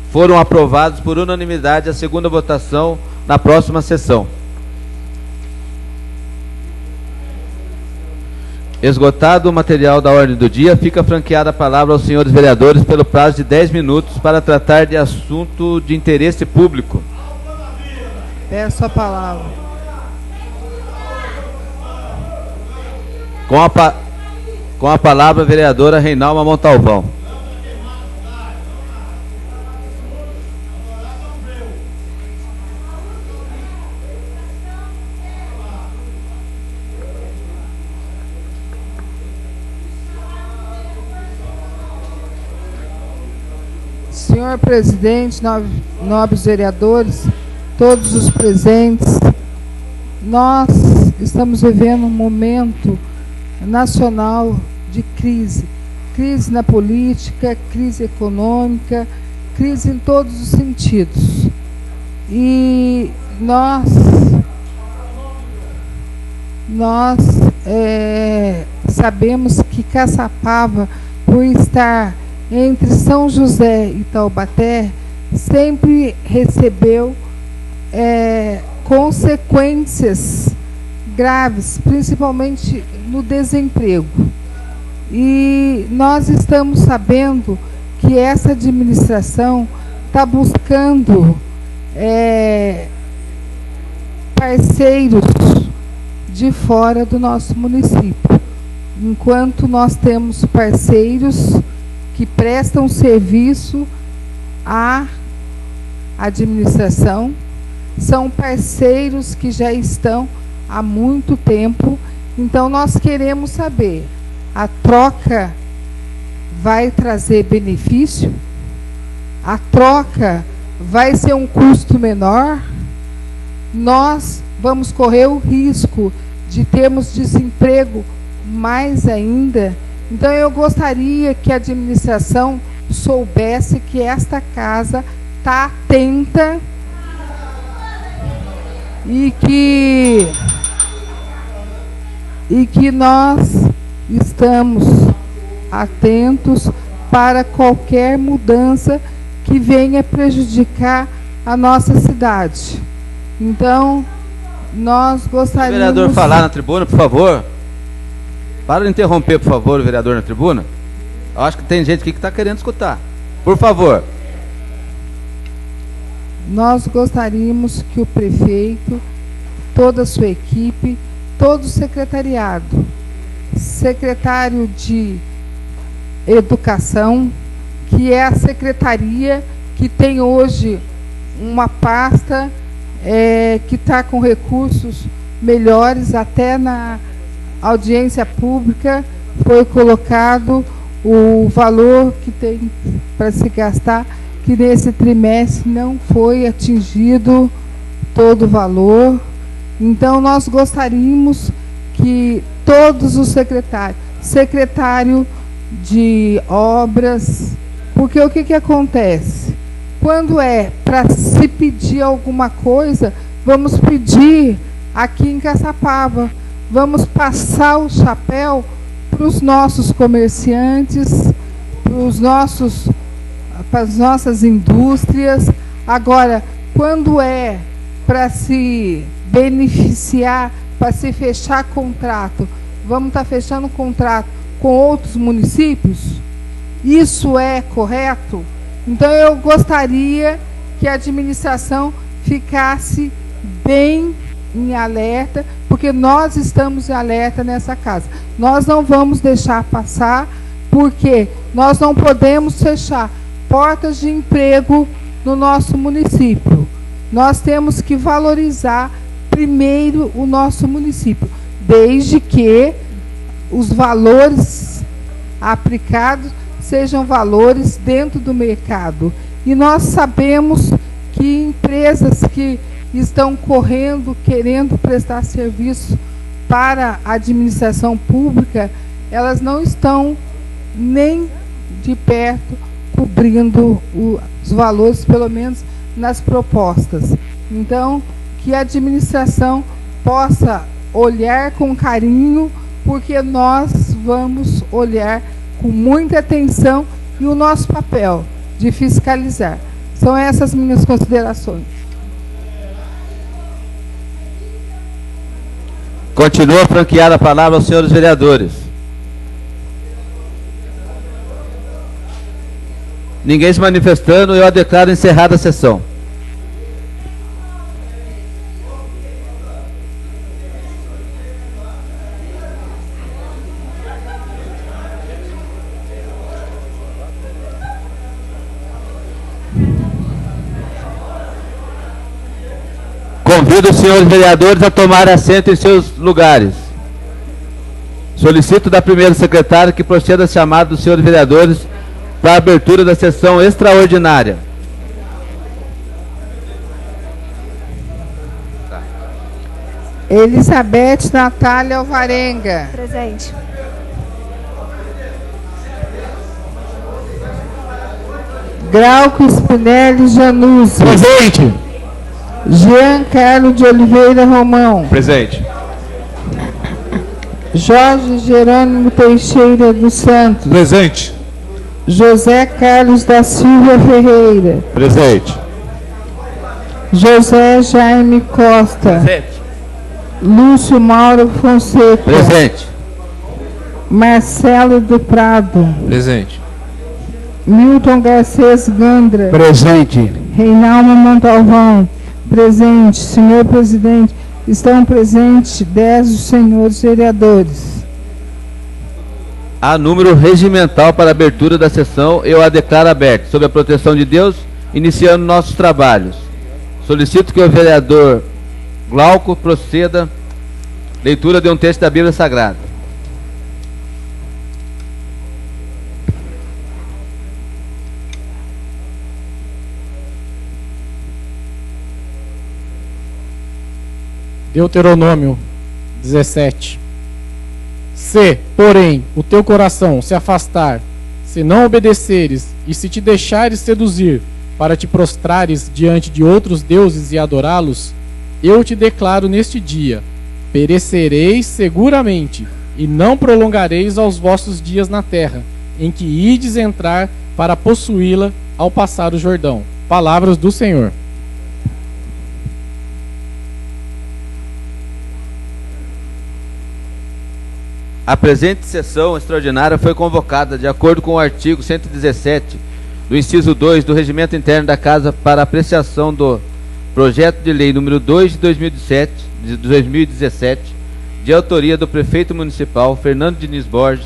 D: foram aprovados por unanimidade a segunda votação na próxima sessão. Esgotado o material da ordem do dia, fica franqueada a palavra aos senhores vereadores pelo prazo de 10 minutos para tratar de assunto de interesse público.
A: Peço a palavra.
D: Com a palavra, a vereadora Reinalma Montalvão.
A: Senhor presidente, nobres vereadores, todos os presentes, nós estamos vivendo um momento nacional de crise. Crise na política, crise econômica, crise em todos os sentidos. E nós sabemos que Caçapava, por estar entre São José e Taubaté, sempre recebeu consequências graves, principalmente no desemprego. E nós estamos sabendo que essa administração está buscando parceiros de fora do nosso município, enquanto nós temos parceiros que prestam serviço à administração, são parceiros que já estão há muito tempo. Então nós queremos saber, a troca vai trazer benefício? A troca vai ser um custo menor? Nós vamos correr o risco de termos desemprego mais ainda? Então eu gostaria que a administração soubesse que esta casa está atenta e que nós estamos atentos para qualquer mudança que venha prejudicar a nossa cidade. Então, nós gostaríamos...
D: O vereador falar na tribuna, por favor. Para de interromper, por favor, o vereador na tribuna. Eu acho que tem gente aqui que está querendo escutar. Por favor.
A: Nós gostaríamos que o prefeito, toda a sua equipe, todo o secretariado, secretário de Educação, que é a secretaria que tem hoje uma pasta que está com recursos melhores, até na audiência pública foi colocado o valor que tem para se gastar, que nesse trimestre não foi atingido todo o valor. Então nós gostaríamos que todos os secretários, secretário de obras, porque o que acontece? Quando é para se pedir alguma coisa, vamos pedir aqui em Caçapava, vamos passar o chapéu para os nossos comerciantes, para as nossas indústrias. Agora, quando é para se beneficiar, para se fechar contrato, vamos estar fechando contrato com outros municípios? Isso é correto? Então eu gostaria que a administração ficasse bem em alerta, porque nós estamos em alerta nessa casa. Nós não vamos deixar passar, porque nós não podemos fechar portas de emprego no nosso município. Nós temos que valorizar primeiro o nosso município, desde que os valores aplicados sejam valores dentro do mercado. E nós sabemos que empresas que estão correndo, querendo prestar serviço para a administração pública, elas não estão nem de perto cobrindo os valores, pelo menos nas propostas. Então, que a administração possa olhar com carinho, porque nós vamos olhar com muita atenção, e o nosso papel de fiscalizar. São essas minhas considerações.
D: Continua franqueada a palavra aos senhores vereadores. Ninguém se manifestando, eu a declaro encerrada a sessão. Convido os senhores vereadores a tomar assento em seus lugares. Solicito da primeira secretária que proceda a chamada dos senhores vereadores para a abertura da sessão extraordinária.
A: Elizabeth Natália Alvarenga.
G: Presente.
A: Glauco Spinelli Januzzi.
C: Presente.
A: Jean Carlos de Oliveira Romão.
H: Presente.
A: Jorge Jerônimo Teixeira dos Santos.
F: Presente.
A: José Carlos da Silva Ferreira.
H: Presente.
A: José Jaime Costa.
D: Presente.
A: Lúcio Mauro Fonseca.
D: Presente.
A: Marcelo do Prado.
H: Presente.
A: Milton Garcês Gandra.
B: Presente.
A: Reinaldo Montalvão. Presente. Senhor presidente, estão presentes 10 dos senhores vereadores.
D: Há número regimental para a abertura da sessão, eu a declaro aberta, sob a proteção de Deus, iniciando nossos trabalhos. Solicito que o vereador Glauco proceda leitura de um texto da Bíblia Sagrada.
C: Deuteronômio 17. Se, porém, o teu coração se afastar, se não obedeceres e se te deixares seduzir para te prostrares diante de outros deuses e adorá-los, eu te declaro neste dia, perecereis seguramente, e não prolongareis aos vossos dias na terra, em que ides entrar para possuí-la ao passar o Jordão. Palavras do Senhor.
D: A presente sessão extraordinária foi convocada de acordo com o artigo 117 do inciso 2 do Regimento Interno da Casa para apreciação do projeto de lei número 2 de 2017, de autoria do prefeito municipal Fernando Diniz Borges,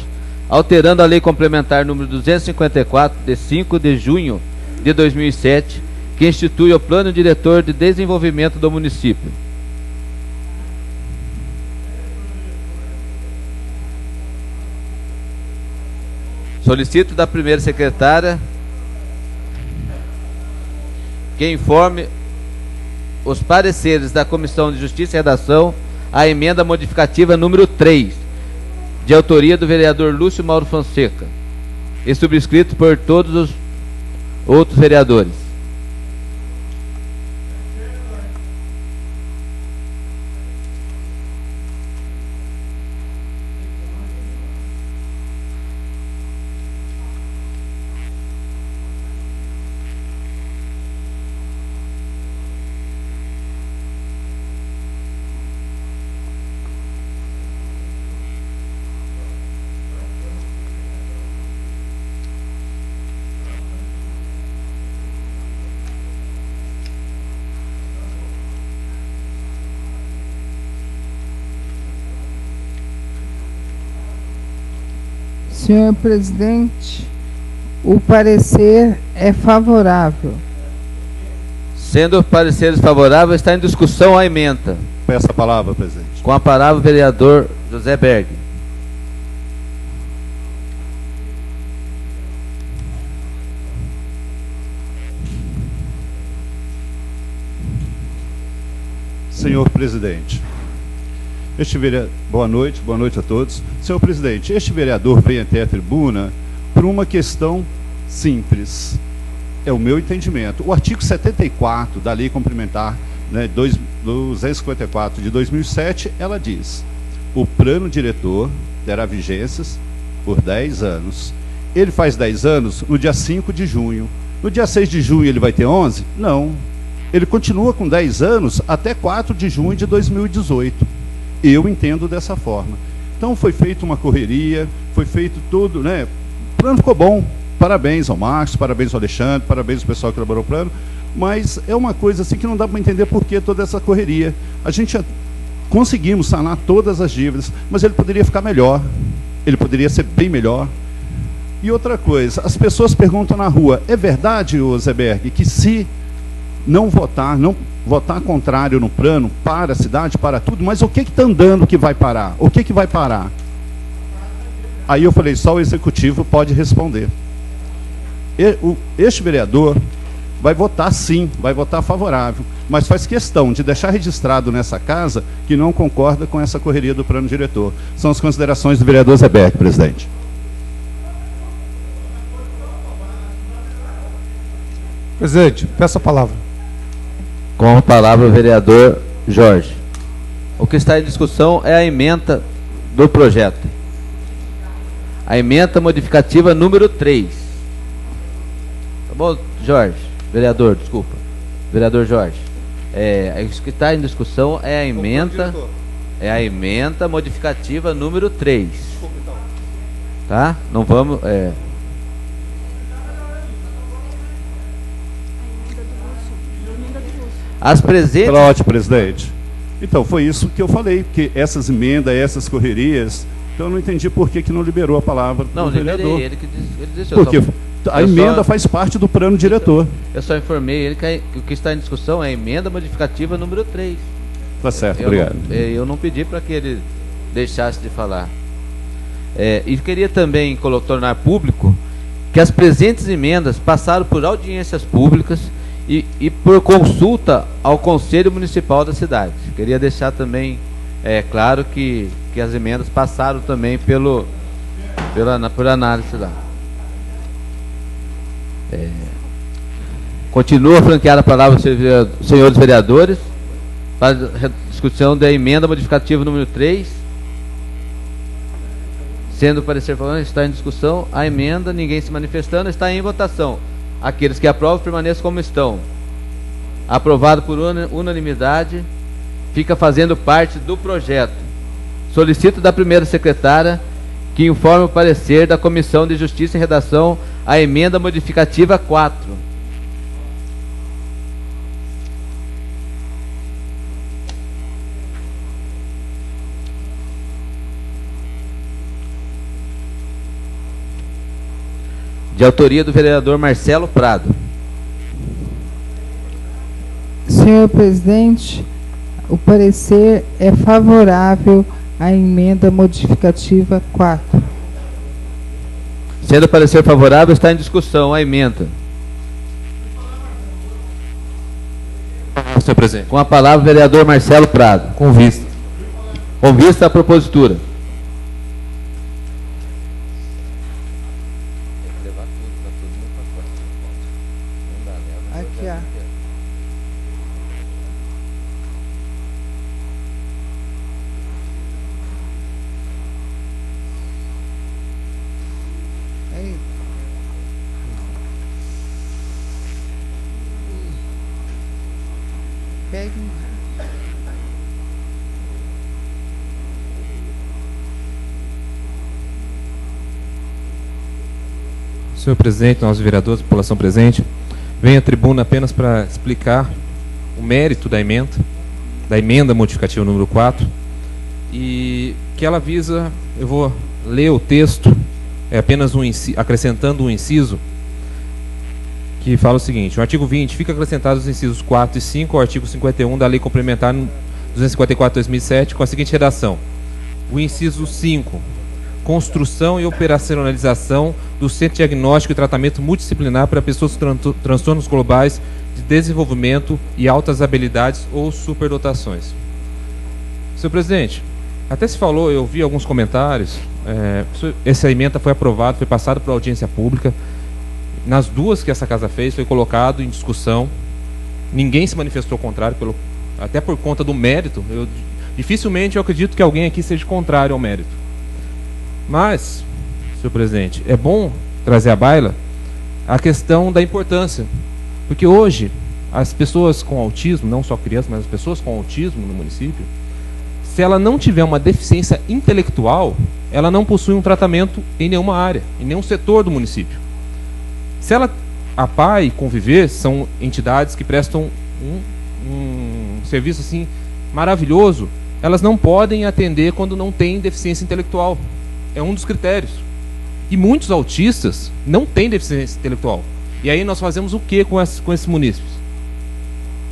D: alterando a lei complementar número 254 de 5 de junho de 2007, que institui o Plano Diretor de Desenvolvimento do município. Solicito da primeira secretária que informe os pareceres da Comissão de Justiça e Redação à emenda modificativa número 3, de autoria do vereador Lúcio Mauro Fonseca, e subscrito por todos os outros vereadores.
A: Senhor presidente, o parecer é favorável.
D: Sendo pareceres favoráveis, está em discussão a emenda.
E: Peço a palavra, presidente.
D: Com a palavra o vereador José Berg.
E: Senhor presidente, boa noite a todos. Senhor presidente, este vereador vem até a tribuna por uma questão simples. É o meu entendimento. O artigo 74 da Lei Complementar, né, 254 de 2007, ela diz: o plano diretor terá vigências por 10 anos. Ele faz 10 anos no dia 5 de junho. No dia 6 de junho ele vai ter 11? Não. Ele continua com 10 anos até 4 de junho de 2018. Eu entendo dessa forma. Então foi feita uma correria, foi feito tudo, né? O plano ficou bom, parabéns ao Marcos, parabéns ao Alexandre, parabéns ao pessoal que elaborou o plano, mas é uma coisa assim que não dá para entender por que toda essa correria. A gente conseguimos sanar todas as dívidas, mas ele poderia ficar melhor, ele poderia ser bem melhor. E outra coisa, as pessoas perguntam na rua, é verdade, Zeberg, que se não votar contrário no plano, para a cidade, para tudo, mas o que está andando que vai parar? O que vai parar? Aí eu falei, só o executivo pode responder. Este vereador vai votar sim, vai votar favorável, mas faz questão de deixar registrado nessa casa que não concorda com essa correria do plano diretor. São as considerações do vereador Zeberg, presidente.
F: Presidente, peço a palavra.
D: Com a palavra o vereador Jorge. O que está em discussão é a emenda do projeto. A emenda modificativa número 3. Tá bom, Jorge? Vereador, desculpa. Vereador Jorge. O que está em discussão é a emenda modificativa número 3. Tá? Não vamos... As presentes...
E: Ótimo, presidente. Então, foi isso que eu falei, porque essas emendas, essas correrias, então eu não entendi por que não liberou a palavra para o vereador.
D: Ele disse,
E: porque a emenda faz parte do plano diretor.
D: Eu só informei ele que o que está em discussão é a emenda modificativa número 3.
E: Tá certo, obrigado.
D: Eu não pedi para que ele deixasse de falar. E queria também tornar público que as presentes emendas passaram por audiências públicas e por consulta ao Conselho Municipal da cidade. Queria deixar também claro que as emendas passaram também por análise lá. Continua franqueada a palavra aos senhores vereadores para a discussão da emenda modificativa número 3. Sendo o parecer falando, está em discussão a emenda, ninguém se manifestando, está em votação. Aqueles que aprovam permaneçam como estão. Aprovado por unanimidade, fica fazendo parte do projeto. Solicito da primeira secretária que informe o parecer da Comissão de Justiça em redação à emenda modificativa 4. De autoria do vereador Marcelo Prado.
A: Senhor presidente, o parecer é favorável à emenda modificativa 4.
D: Sendo o parecer favorável, está em discussão a emenda.
H: Senhor presidente.
D: Com a palavra o vereador Marcelo Prado.
H: Com vista.
D: Com vista à propositura.
A: Aqui, ó. Aí. Pegue.
H: Senhor presidente, nós vereadores, população presente, venho à tribuna apenas para explicar o mérito da emenda modificativa número 4, e que ela visa, eu vou ler o texto, é apenas acrescentando um inciso, que fala o seguinte: o artigo 20 fica acrescentados os incisos 4 e 5 ao artigo 51 da Lei Complementar 254/2007, com a seguinte redação: o inciso 5, construção e operacionalização do Centro de Diagnóstico e Tratamento Multidisciplinar para pessoas com transtornos globais de desenvolvimento e altas habilidades ou superdotações. Senhor presidente, até se falou, eu vi alguns comentários, essa emenda foi aprovada, foi passada para audiência pública, nas duas que essa casa fez, foi colocado em discussão, ninguém se manifestou contrário, até por conta do mérito, dificilmente eu acredito que alguém aqui seja contrário ao mérito. Mas, senhor presidente, é bom trazer à baila a questão da importância, porque hoje as pessoas com autismo, não só crianças, mas as pessoas com autismo no município, se ela não tiver uma deficiência intelectual, ela não possui um tratamento em nenhuma área, em nenhum setor do município. Se ela, a PAI e Conviver são entidades que prestam um serviço assim maravilhoso, elas não podem atender quando não tem deficiência intelectual. É um dos critérios. E muitos autistas não têm deficiência intelectual. E aí nós fazemos o que com esses munícipes?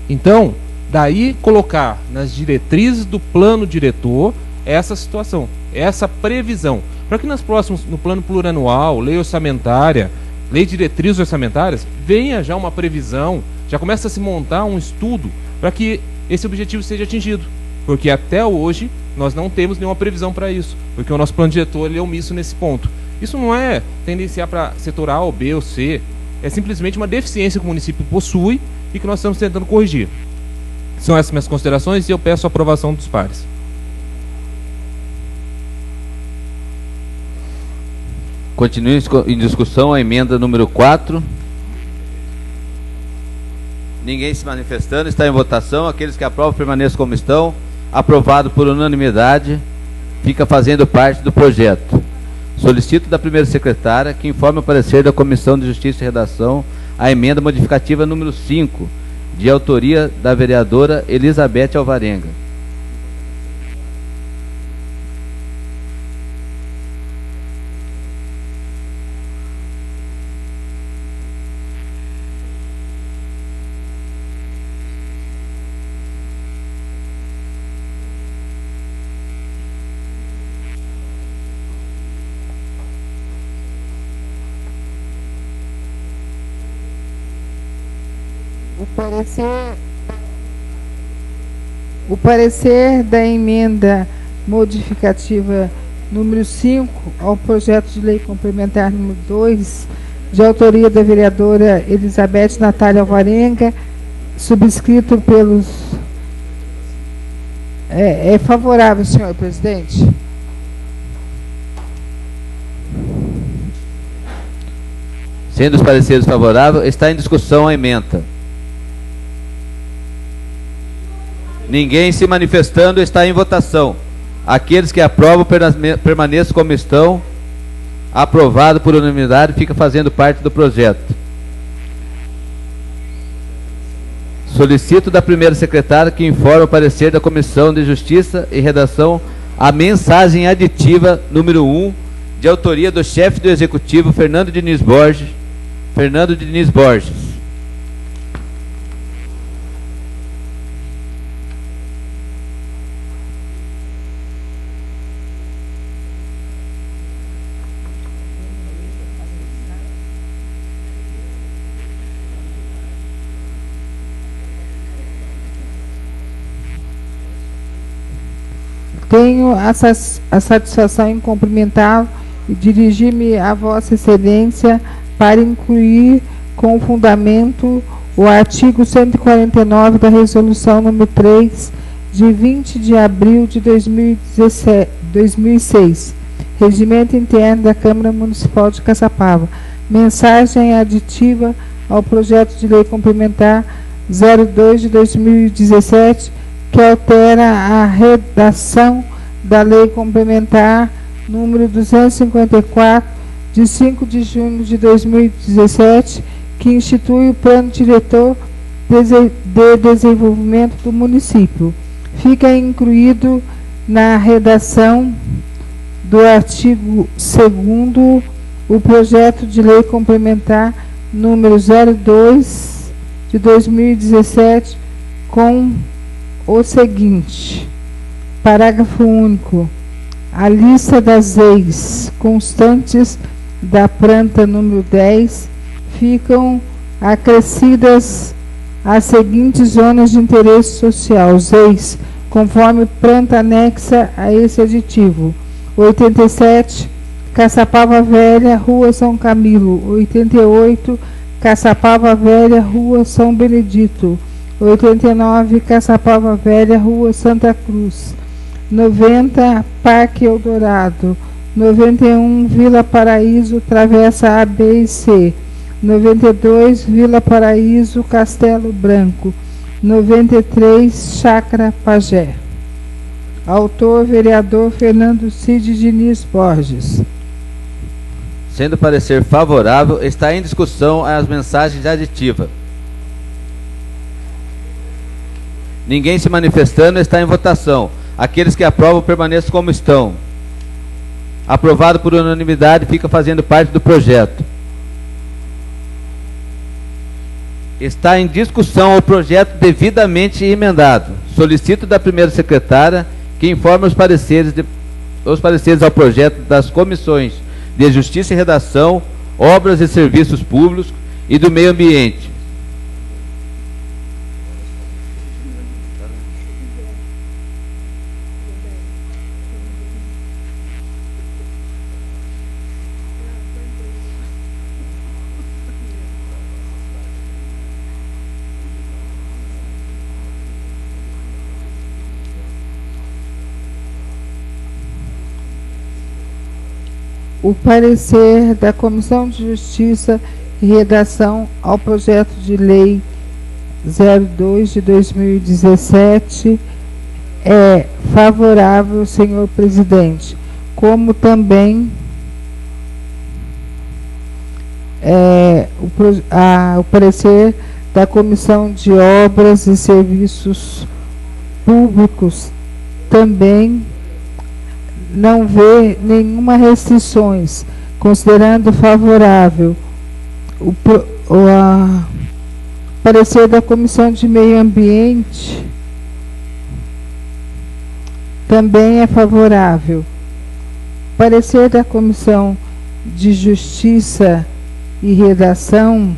H: Então, daí colocar nas diretrizes do plano diretor essa situação, essa previsão, para que no plano plurianual, lei orçamentária, lei de diretrizes orçamentárias, venha já uma previsão, já começa a se montar um estudo para que esse objetivo seja atingido. Porque até hoje nós não temos nenhuma previsão para isso, porque o nosso plano diretor ele é omisso nesse ponto. Isso não é tendenciar para setor A ou B ou C, é simplesmente uma deficiência que o município possui e que nós estamos tentando corrigir. São essas minhas considerações e eu peço a aprovação dos pares.
D: Continue em discussão a emenda número 4. Ninguém se manifestando, está em votação. Aqueles que aprovam permaneçam como estão. Aprovado por unanimidade, fica fazendo parte do projeto. Solicito da primeira secretária que informe o parecer da Comissão de Justiça e Redação a emenda modificativa número 5, de autoria da vereadora Elizabeth Alvarenga.
A: O parecer da emenda modificativa número 5 ao projeto de lei complementar número 2, de autoria da vereadora Elizabeth Natália Alvarenga, subscrito pelos... É favorável, senhor presidente.
D: Sendo os pareceres favoráveis, está em discussão a emenda. Ninguém se manifestando, está em votação. Aqueles que aprovam permaneçam como estão. Aprovado por unanimidade, fica fazendo parte do projeto. Solicito da primeira secretária que informe o parecer da Comissão de Justiça e Redação a mensagem aditiva número 1, de autoria do chefe do Executivo, Fernando Diniz Borges.
A: Tenho a satisfação em cumprimentar e dirigir-me a Vossa Excelência para incluir com fundamento o artigo 149 da Resolução número 3, de 20 de abril de 2006, Regimento Interno da Câmara Municipal de Caçapava. Mensagem aditiva ao projeto de lei complementar 02 de 2017, que altera a redação da Lei Complementar número 254, de 5 de junho de 2017, que institui o Plano Diretor de Desenvolvimento do Município. Fica incluído na redação do artigo 2º o projeto de lei complementar número 02 de 2017, com o seguinte: parágrafo único. A lista das ex constantes da planta número 10 ficam acrescidas as seguintes zonas de interesse social, os ex, conforme planta anexa a esse aditivo: 87, Caçapava Velha, Rua São Camilo; 88, Caçapava Velha, Rua São Benedito; 89, Caçapava Velha, Rua Santa Cruz; 90, Parque Eldorado; 91, Vila Paraíso, Travessa A, B e C; 92, Vila Paraíso, Castelo Branco; 93, Chácara Pajé. Autor, vereador Fernando Cid Diniz Borges.
D: Sendo parecer favorável, está em discussão as mensagens aditivas. Ninguém se manifestando, está em votação. Aqueles que aprovam permaneçam como estão. Aprovado por unanimidade, fica fazendo parte do projeto. Está em discussão o projeto devidamente emendado. Solicito da primeira secretária que informe os pareceres ao projeto das comissões de Justiça e Redação, Obras e Serviços Públicos e do Meio Ambiente.
A: O parecer da Comissão de Justiça e Redação ao projeto de lei 02 de 2017 é favorável, senhor presidente, como também o parecer da Comissão de Obras e Serviços Públicos também não vê nenhuma restrições, considerando favorável o parecer da Comissão de Meio Ambiente também é favorável. Parecer da Comissão de Justiça e Redação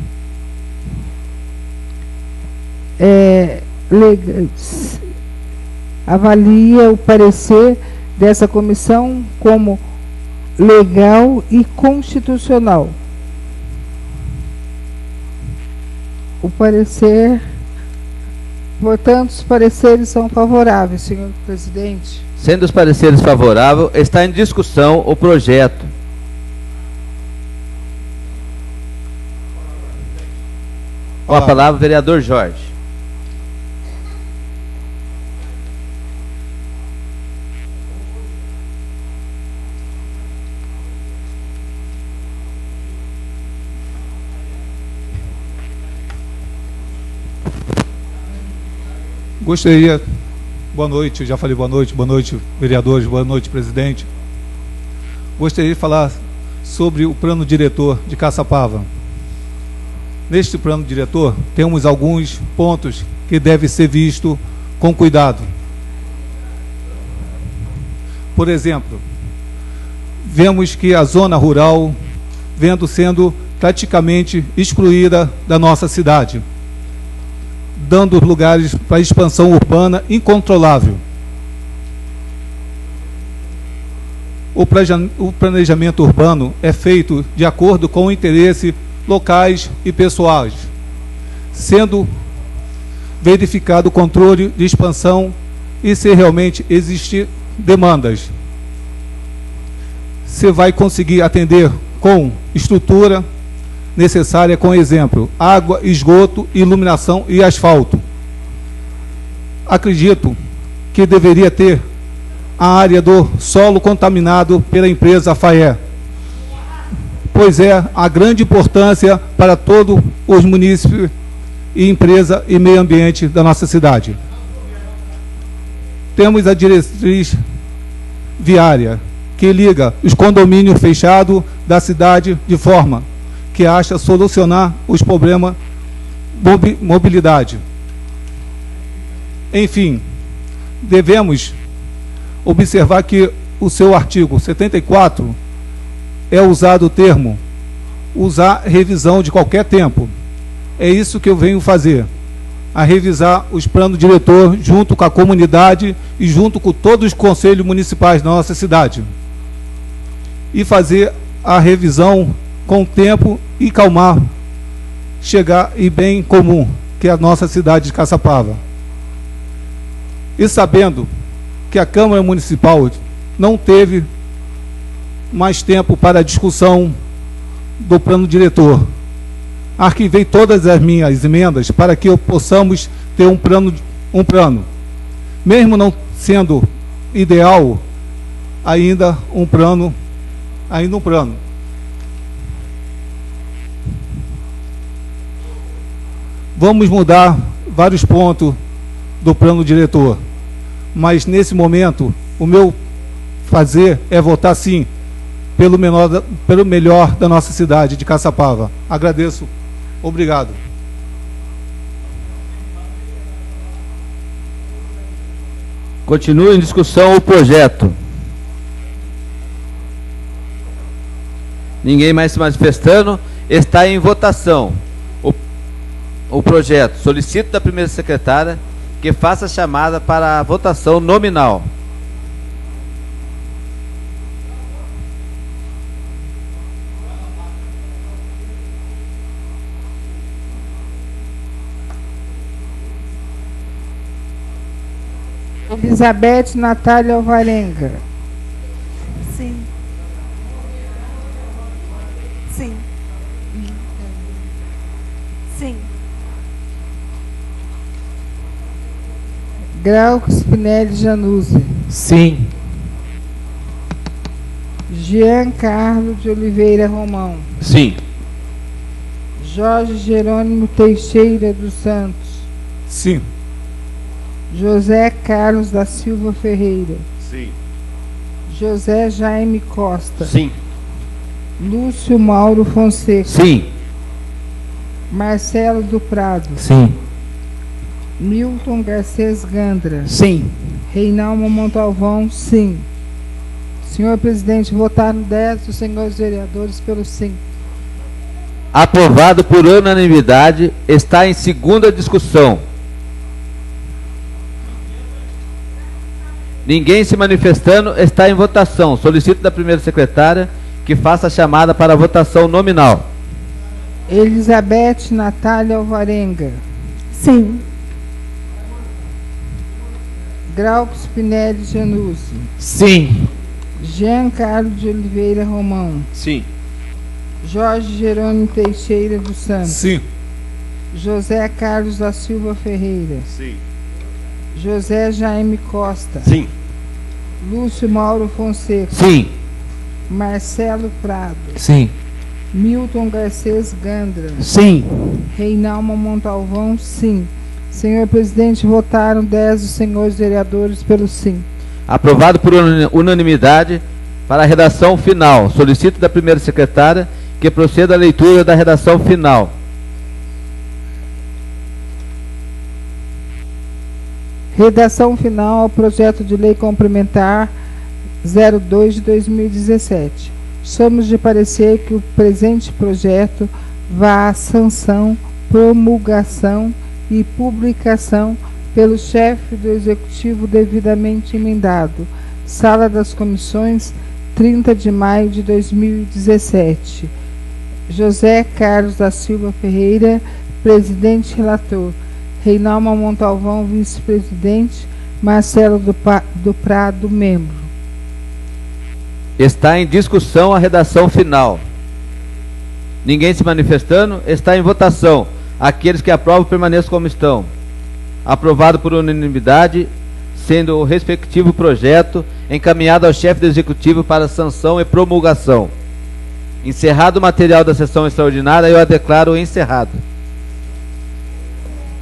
A: avalia o parecer dessa comissão como legal e constitucional. O parecer, portanto, os pareceres são favoráveis, senhor presidente.
D: Sendo os pareceres favoráveis, está em discussão o projeto. Com a palavra, vereador Jorge.
F: Gostaria, boa noite, eu já falei boa noite, vereadores, boa noite, presidente. Gostaria de falar sobre o plano diretor de Caçapava. Neste plano diretor, temos alguns pontos que devem ser vistos com cuidado. Por exemplo, vemos que a zona rural vendo sendo praticamente excluída da nossa cidade, dando lugares para expansão urbana incontrolável. O planejamento urbano é feito de acordo com o interesse locais e pessoais, sendo verificado o controle de expansão e se realmente existir demandas. Você vai conseguir atender com estrutura necessária, com exemplo, água, esgoto, iluminação e asfalto. Acredito que deveria ter a área do solo contaminado pela empresa FAE, pois é a grande importância para todos os munícipes e empresa e meio ambiente da nossa cidade. Temos a diretriz viária, que liga os condomínios fechados da cidade de forma que acha solucionar os problemas de mobilidade. Enfim, devemos observar que o seu artigo 74 é usado o termo usar revisão de qualquer tempo. É isso que eu venho fazer, a revisar os planos diretor junto com a comunidade e junto com todos os conselhos municipais da nossa cidade. E fazer a revisão com tempo e calmar, chegar em bem comum, que é a nossa cidade de Caçapava. E sabendo que a Câmara Municipal não teve mais tempo para a discussão do plano diretor, arquivei todas as minhas emendas para que possamos ter um plano. Mesmo não sendo ideal, ainda um plano. vamos mudar vários pontos do plano diretor, mas nesse momento o meu fazer é votar sim pelo melhor da nossa cidade de Caçapava. Agradeço. Obrigado.
D: Continua em discussão o projeto. Ninguém mais se manifestando. Está em votação o projeto. Solicito da primeira secretária que faça a chamada para a votação nominal.
A: Elizabeth Natália Alvarenga.
G: Sim. Sim. Sim.
A: Glauco Spinelli Januzzi.
C: Sim.
A: Jean Carlos de Oliveira Romão.
D: Sim.
A: Jorge Jerônimo Teixeira dos Santos.
F: Sim.
A: José Carlos da Silva Ferreira.
E: Sim.
A: José Jaime Costa.
D: Sim.
A: Lúcio Mauro Fonseca.
D: Sim.
A: Marcelo do Prado.
C: Sim.
A: Milton Garcês Gandra.
B: Sim.
A: Reinaldo Montalvão, sim. Senhor presidente, votaram 10 dos senhores vereadores pelo sim.
D: Aprovado por unanimidade. Está em segunda discussão. Ninguém se manifestando. Está em votação. Solicito da primeira secretária que faça a chamada para a votação nominal.
A: Elizabeth Natália Alvarenga.
G: Sim.
A: Glauco Spinelli Januzzi.
C: Sim.
A: Jean Carlos de Oliveira Romão.
D: Sim.
A: Jorge Jerônimo Teixeira dos Santos.
F: Sim.
A: José Carlos da Silva Ferreira.
E: Sim.
A: José Jaime Costa.
D: Sim.
A: Lúcio Mauro Fonseca.
D: Sim.
A: Marcelo Prado.
C: Sim.
A: Milton Garcês Gandra.
B: Sim.
A: Reinaldo Montalvão, sim. Senhor presidente, votaram 10 dos senhores vereadores pelo sim.
D: Aprovado por unanimidade para a redação final. Solicito da primeira secretária que proceda à leitura da redação final.
A: Redação final ao projeto de lei complementar 02 de 2017. Somos de parecer que o presente projeto vá à sanção, promulgação e publicação pelo chefe do Executivo devidamente emendado. Sala das Comissões, 30 de maio de 2017. José Carlos da Silva Ferreira, presidente relator. Reinaldo Montalvão, vice-presidente. Marcelo do Prado, membro.
D: Está em discussão a redação final. Ninguém se manifestando. Está em votação. Aqueles que aprovam permaneçam como estão. Aprovado por unanimidade, sendo o respectivo projeto encaminhado ao chefe do Executivo para sanção e promulgação. Encerrado o material da sessão extraordinária, eu a declaro encerrado.